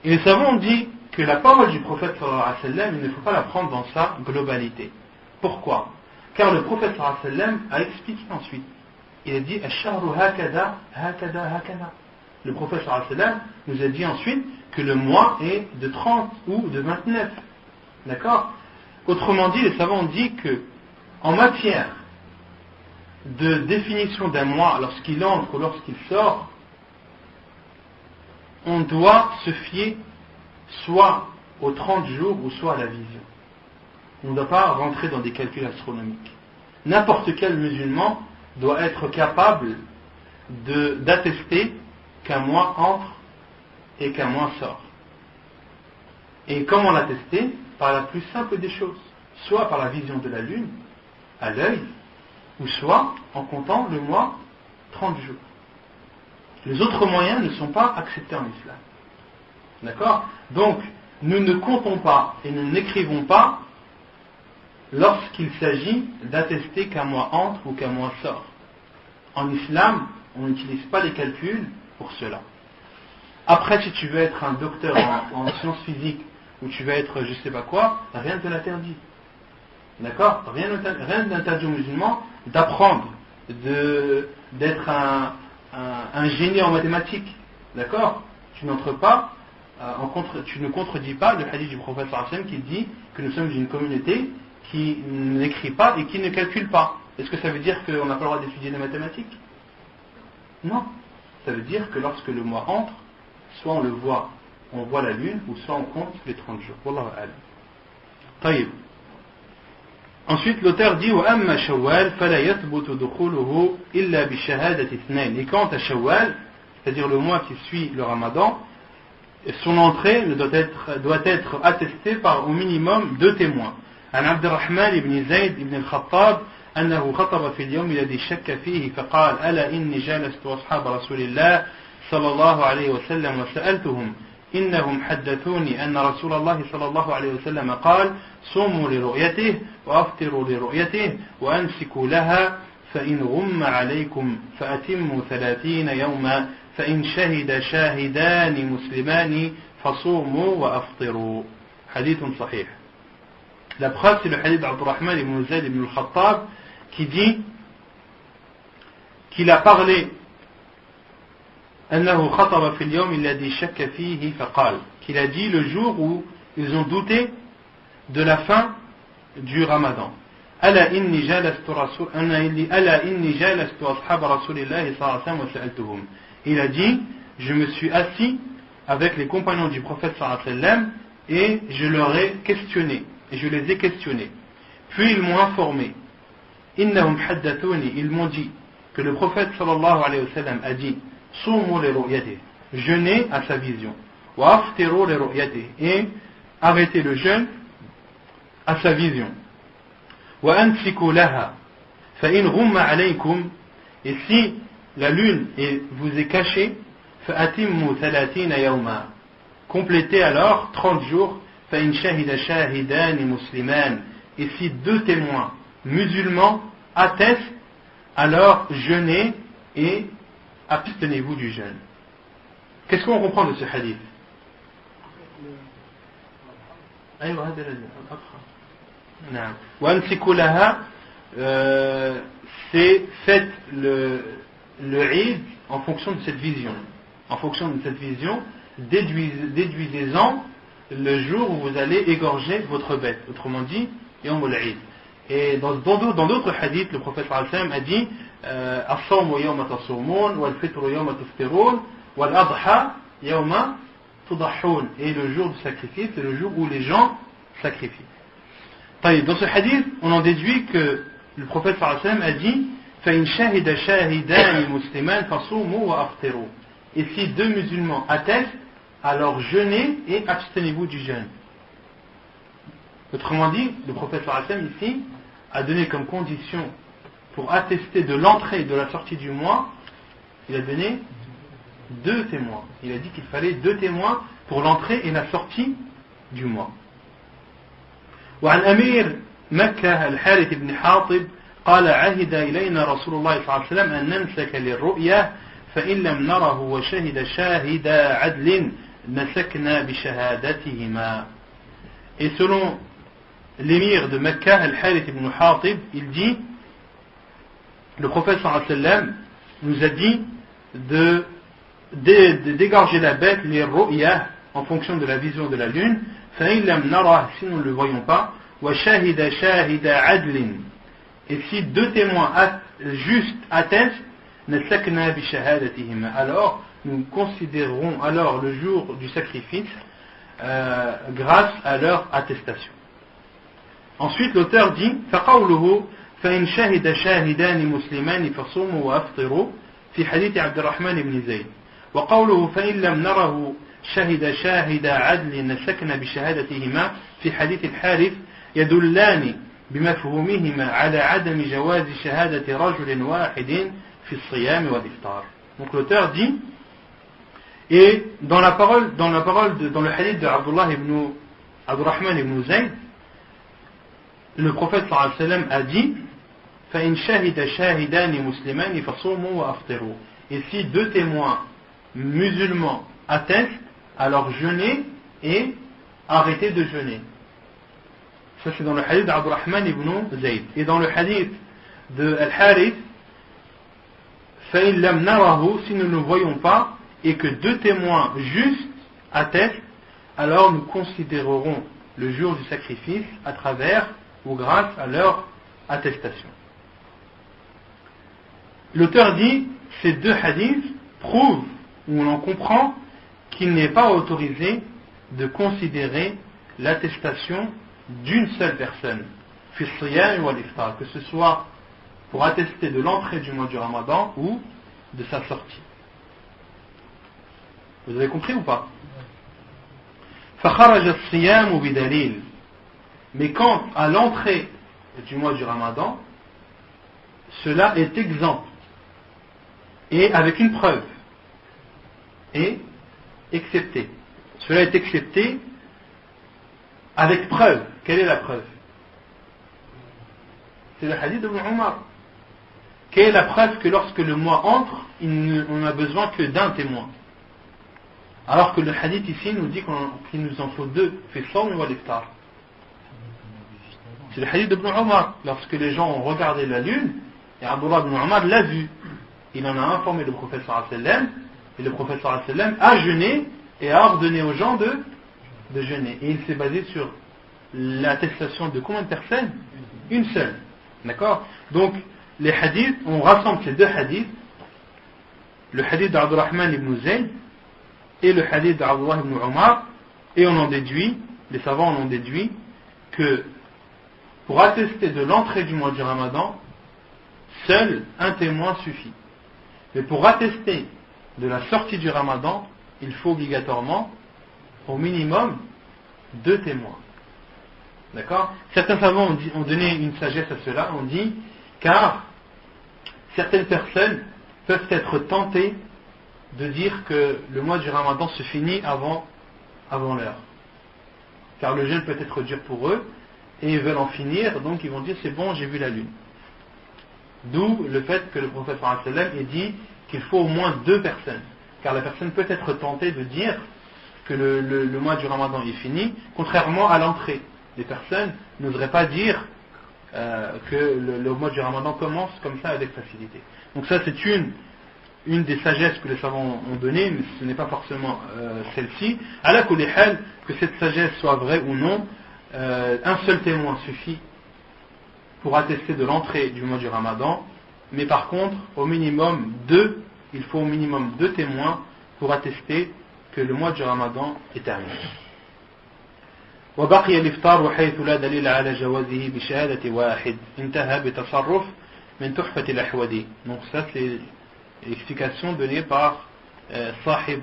Et les savants ont dit que la parole du prophète sallallahu alayhi wa sallam, il ne faut pas la prendre dans sa globalité. Pourquoi? Car le prophète sallallahu alayhi wa sallam a expliqué ensuite. Il a dit Ash-shahru hakada hakada hakada. Le prophète sallallahu alayhi wa sallam nous a dit ensuite que le mois est de 30 ou de 29. D'accord? Autrement dit, les savants ont dit que en matière de définition d'un mois lorsqu'il entre ou lorsqu'il sort, on doit se fier soit aux 30 jours ou soit à la vision. On ne doit pas rentrer dans des calculs astronomiques. N'importe quel musulman doit être capable d'attester qu'un mois entre et qu'un mois sort. Et comment l'attester? Par la plus simple des choses, soit par la vision de la lune, à l'œil, ou soit en comptant le mois 30 jours. Les autres moyens ne sont pas acceptés en islam. D'accord? Donc, nous ne comptons pas et nous n'écrivons pas lorsqu'il s'agit d'attester qu'un mois entre ou qu'un mois sort. En islam, on n'utilise pas les calculs pour cela. Après, si tu veux être un docteur en sciences physiques ou tu veux être je sais pas quoi, rien ne te l'interdit. D'accord? Rien n'interdit aux musulmans d'apprendre, d'être un génie en mathématiques. D'accord? Tu n'entres pas, tu ne contredis pas le hadith du prophète sallallahu alayhi wa sallam qui dit que nous sommes une communauté qui n'écrit pas et qui ne calcule pas. Est-ce que ça veut dire qu'on n'a pas le droit d'étudier les mathématiques? Non. Ça veut dire que lorsque le mois entre, soit on le voit, on voit la lune, ou soit on compte les 30 jours. Wallahu a'lam. Taïb. Ensuite, l'auteur dit وَأَمَّا شَوَّالْ فَلَا يَثْبُتُ دُخُولُهُ إِلَّا بِشَهَادَةِ اثْنَيْنِ. Et quant à Shawwal, c'est-à-dire le mois qui suit le Ramadan, son entrée doit être attestée par au minimum 2 témoins. عن عبد الرحمن بن زيد بن الخطاب أنه خطب في اليوم الذي شك فيه فقال ألا إني جالست أصحاب رسول الله صلى الله عليه وسلم وسألتهم إنهم حدثوني أن رسول الله صلى الله عليه وسلم قال صوموا لرؤيته وأفطروا لرؤيته وأمسكوا لها فإن غم عليكم فأتموا 30 يوما فإن شهد شاهدان مسلمان فصوموا وأفطروا. حديث صحيح. La preuve, c'est le hadith d'Abdurrahman ibn Zayd ibn al-Khattab qui dit qu'il a parlé أنه خطب في اليوم الذي شك فيه فقال, qu'il a dit le jour où ils ont douté de la fin du Ramadan. ألا إني جالست أصحاب رسول الله صلى الله عليه وسلم وسألتهم. Il a dit, je me suis assis avec les compagnons du prophète sallallahu alayhi wa sallam et je leur ai questionné. Et je les ai questionnés. Puis ils m'ont informé. Innahum haddathuni, ils m'ont dit que le prophète sallallahu alayhi wa sallam a dit Soumu li ru'yatih, jeûnez à sa vision. Wa aftiru li ru'yatih, et arrêtez le jeûne à sa vision. Wa ansiku laha, fa in ghumma alaykum, et si la lune vous est cachée, fa atimmu 30 yawma, complétez alors 30 jours. فإن شهد شاهدان مسلمان, et si 2 témoins musulmans attestent, alors jeûnez et abstenez-vous du jeûne. Qu'est-ce qu'on comprend de ce hadith? وأمسكوا لها, c'est faites le Eid en fonction de cette vision. En fonction de cette vision, déduisez-en le jour où vous allez égorger votre bête, autrement dit, Yawm al-Eid. Et dans d'autres hadiths, le prophète sallallahu alayhi wa sallam a dit As-sawmu yawma tasawmun, wal-fitru yawma tuftirun, wal-adha yawma tudahhun. Et le jour du sacrifice, c'est le jour où les gens sacrifient. Dans ce hadith, on en déduit que le prophète sallallahu alayhi wa sallam a dit فَإِنْ شَهِدَ شَاهِدَانِ مُسْلِمَانِ فَصُومُوا وَأَفْطِرُوا. Et si 2 musulmans attestent, alors jeûnez et abstenez-vous du jeûne. Autrement dit, le prophète sallallahu alayhi wa sallam ici a donné comme condition pour attester de l'entrée et de la sortie du mois, il a donné 2 témoins. Il a dit qu'il fallait 2 témoins pour l'entrée et la sortie du mois. وعن أمير مكة الحارث بن حاطب قال عهد إلينا رسول الله صلى الله عليه وسلم أن نمسك للرؤيا فإن لم نره وشهد شاهد عدل مسكنا بشهادتهما. Et selon l'émir de Mecca, Al-Harith ibn Hatib, il dit, le prophète sallallahu alayhi wa sallam nous a dit d'égorger la bête, les ru'ya, en fonction de la vision de la lune, فَإِن لَمْ نَرَهُ, si nous ne le voyons pas, وَشَهِدَ شَاهِدَ عَدْلٍ, et si 2 témoins justes attestent, نَسَكْنَا بِشَهَادَتِهِمَا, alors nous considérerons alors le jour du sacrifice grâce à leur attestation. Ensuite, l'auteur dit فَقَوْلُهُ فَإِنْ شَهِدَ شَاهِدَانِ مُسْلِمَانِ فَصُومُوا وَأَفْطِرُوا في حديث عبد الرحمن بن زيد وقوله فإن لم نره شهد شاهد عدل سكن بشهادتهما في حديث الحارث يدلان بمفهومهما على عدم جواز شهادة رجل واحد في الصيام والإفطار. Donc l'auteur dit, et dans le hadith de Abdullah ibn Abdurrahman ibn Zayd, le prophète sallallahu alayhi wa sallam a dit فَإِنْ شَهِدَ شَاهِدَانِ مُسْلِمَانِ فَصُومُوا وَأَفْطِرُوا. Et si deux témoins musulmans attestent, alors jeûnez et arrêtez de jeûner. Ça c'est dans le hadith d'Abdurrahman ibn Zayd. Et dans le hadith de Al-Harith, فَإِنْ لَمْ نَرَهُ, si nous ne le voyons pas, et que deux témoins justes attestent, alors nous considérerons le jour du sacrifice à travers ou grâce à leur attestation. L'auteur dit, ces deux hadiths prouvent, ou l'on comprend, qu'il n'est pas autorisé de considérer l'attestation d'une seule personne, fi siyam wal iftar, que ce soit pour attester de l'entrée du mois du Ramadan ou de sa sortie. Vous avez compris ou pas? فخرج الصيام بدليل. Mais quant à l'entrée du mois du Ramadan, cela est exempt et avec une preuve et excepté. Cela est excepté avec preuve. Quelle est la preuve? C'est le hadith de Ibn Omar. Quelle est la preuve que lorsque le mois entre, on n'a besoin que d'un témoin? Alors que le hadith ici nous dit qu'il nous en faut deux. Fi sawm wal iftar. C'est le hadith d'Ibn Omar. Lorsque les gens ont regardé la lune, et Abdullah ibn Omar l'a vu. Il en a informé le prophète sallallahu alayhi wa sallam, et le prophète sallallahu alayhi wa sallam a jeûné et a ordonné aux gens de jeûner. Et il s'est basé sur l'attestation de combien de personnes? Une seule. D'accord? Donc, les hadiths, on rassemble ces deux hadiths, le hadith d'Abdurrahman ibn Zayd et le hadith d'Abdullah ibn Omar, et on en déduit, les savants en ont déduit, que pour attester de l'entrée du mois du Ramadan, seul un témoin suffit. Mais pour attester de la sortie du Ramadan, il faut obligatoirement, au minimum, deux témoins. D'accord? Certains savants ont donné une sagesse à cela, on dit, car certaines personnes peuvent être tentées de dire que le mois du Ramadan se finit avant l'heure. Car le jeûne peut être dur pour eux, et ils veulent en finir, donc ils vont dire c'est bon, j'ai vu la lune. D'où le fait que le prophète sallallahu alayhi wa sallam ait dit qu'il faut au moins deux personnes. Car la personne peut être tentée de dire que le mois du Ramadan est fini, contrairement à l'entrée. Les personnes n'oseraient pas dire que le mois du Ramadan commence comme ça avec facilité. Donc ça c'est une des sagesses que les savants ont données, mais ce n'est pas forcément celle-ci. Ala kulli hal, que cette sagesse soit vraie ou non, un seul témoin suffit pour attester de l'entrée du mois du Ramadan, mais par contre, au minimum deux, il faut au minimum deux témoins pour attester que le mois du Ramadan est terminé. وبقي الإفطار حيث لا دليل على جوازه بشهادة واحد انتهى بتصرف من تحفة الأحوذي. Donc ça c'est l'explication donnée par صاحب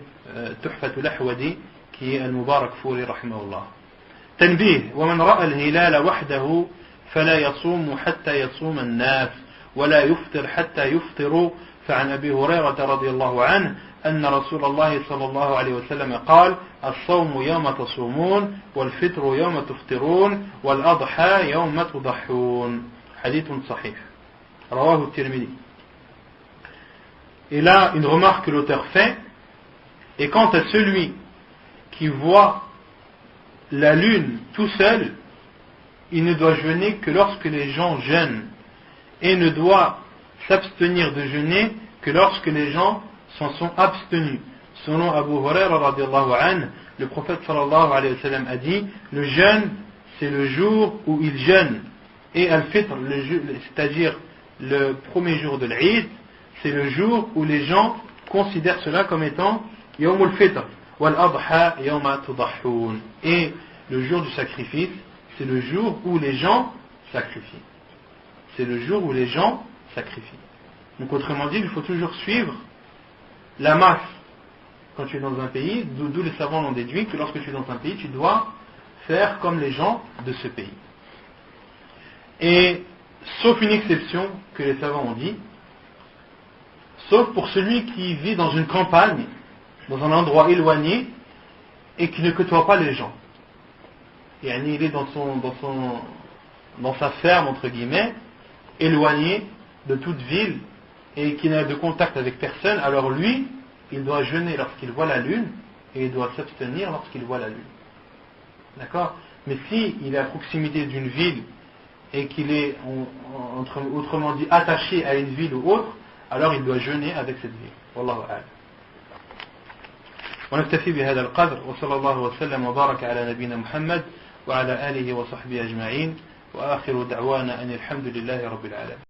تحفة الأحوذي qui est المبارك فوري رحمه الله. تنبيه: ومن رأى الهلال وحده فلا يصوم حتى يصوم الناس ولا يفطر حتى يفطروا. فعن أبي هريرة رضي الله عنه أن رسول الله صلى الله عليه وسلم قال: الصوم يوم تصومون والفطر يوم تفطرون والأضحى يوم تضحون. حديث صحيح رواه الترمذي. Et là, une remarque que l'auteur fait, et quant à celui qui voit la lune tout seul, il ne doit jeûner que lorsque les gens jeûnent, et ne doit s'abstenir de jeûner que lorsque les gens s'en sont abstenus. Selon Abu Huraira radiallahu anhu, le prophète sallallahu alayhi wa sallam a dit: le jeûne, c'est le jour où il jeûne, et al-fitr, c'est-à-dire le premier jour de l'Eid, c'est le jour où les gens considèrent cela comme étant Yawmul Fitr, wal Adha Yawma Tudahhun. Et le jour du sacrifice, c'est le jour où les gens sacrifient. C'est le jour où les gens sacrifient. Donc autrement dit, il faut toujours suivre la masse. Quand tu es dans un pays, d'où les savants l'ont déduit que lorsque tu es dans un pays, tu dois faire comme les gens de ce pays. Et sauf une exception que les savants ont dit, sauf pour celui qui vit dans une campagne, dans un endroit éloigné, et qui ne côtoie pas les gens. Et il est dans sa ferme, entre guillemets, éloigné de toute ville, et qui n'a de contact avec personne, alors lui, il doit jeûner lorsqu'il voit la lune, et il doit s'abstenir lorsqu'il voit la lune. D'accord? Mais si il est à proximité d'une ville, et qu'il est, autrement dit, attaché à une ville ou autre, alors il doit jeûner avec cette ville. Wallahu a'lam. ونكتفي بهذا القدر وصلى الله وسلم وبارك على نبينا محمد وعلى آله وصحبه أجمعين وآخر دعوانا أن الحمد لله رب العالمين.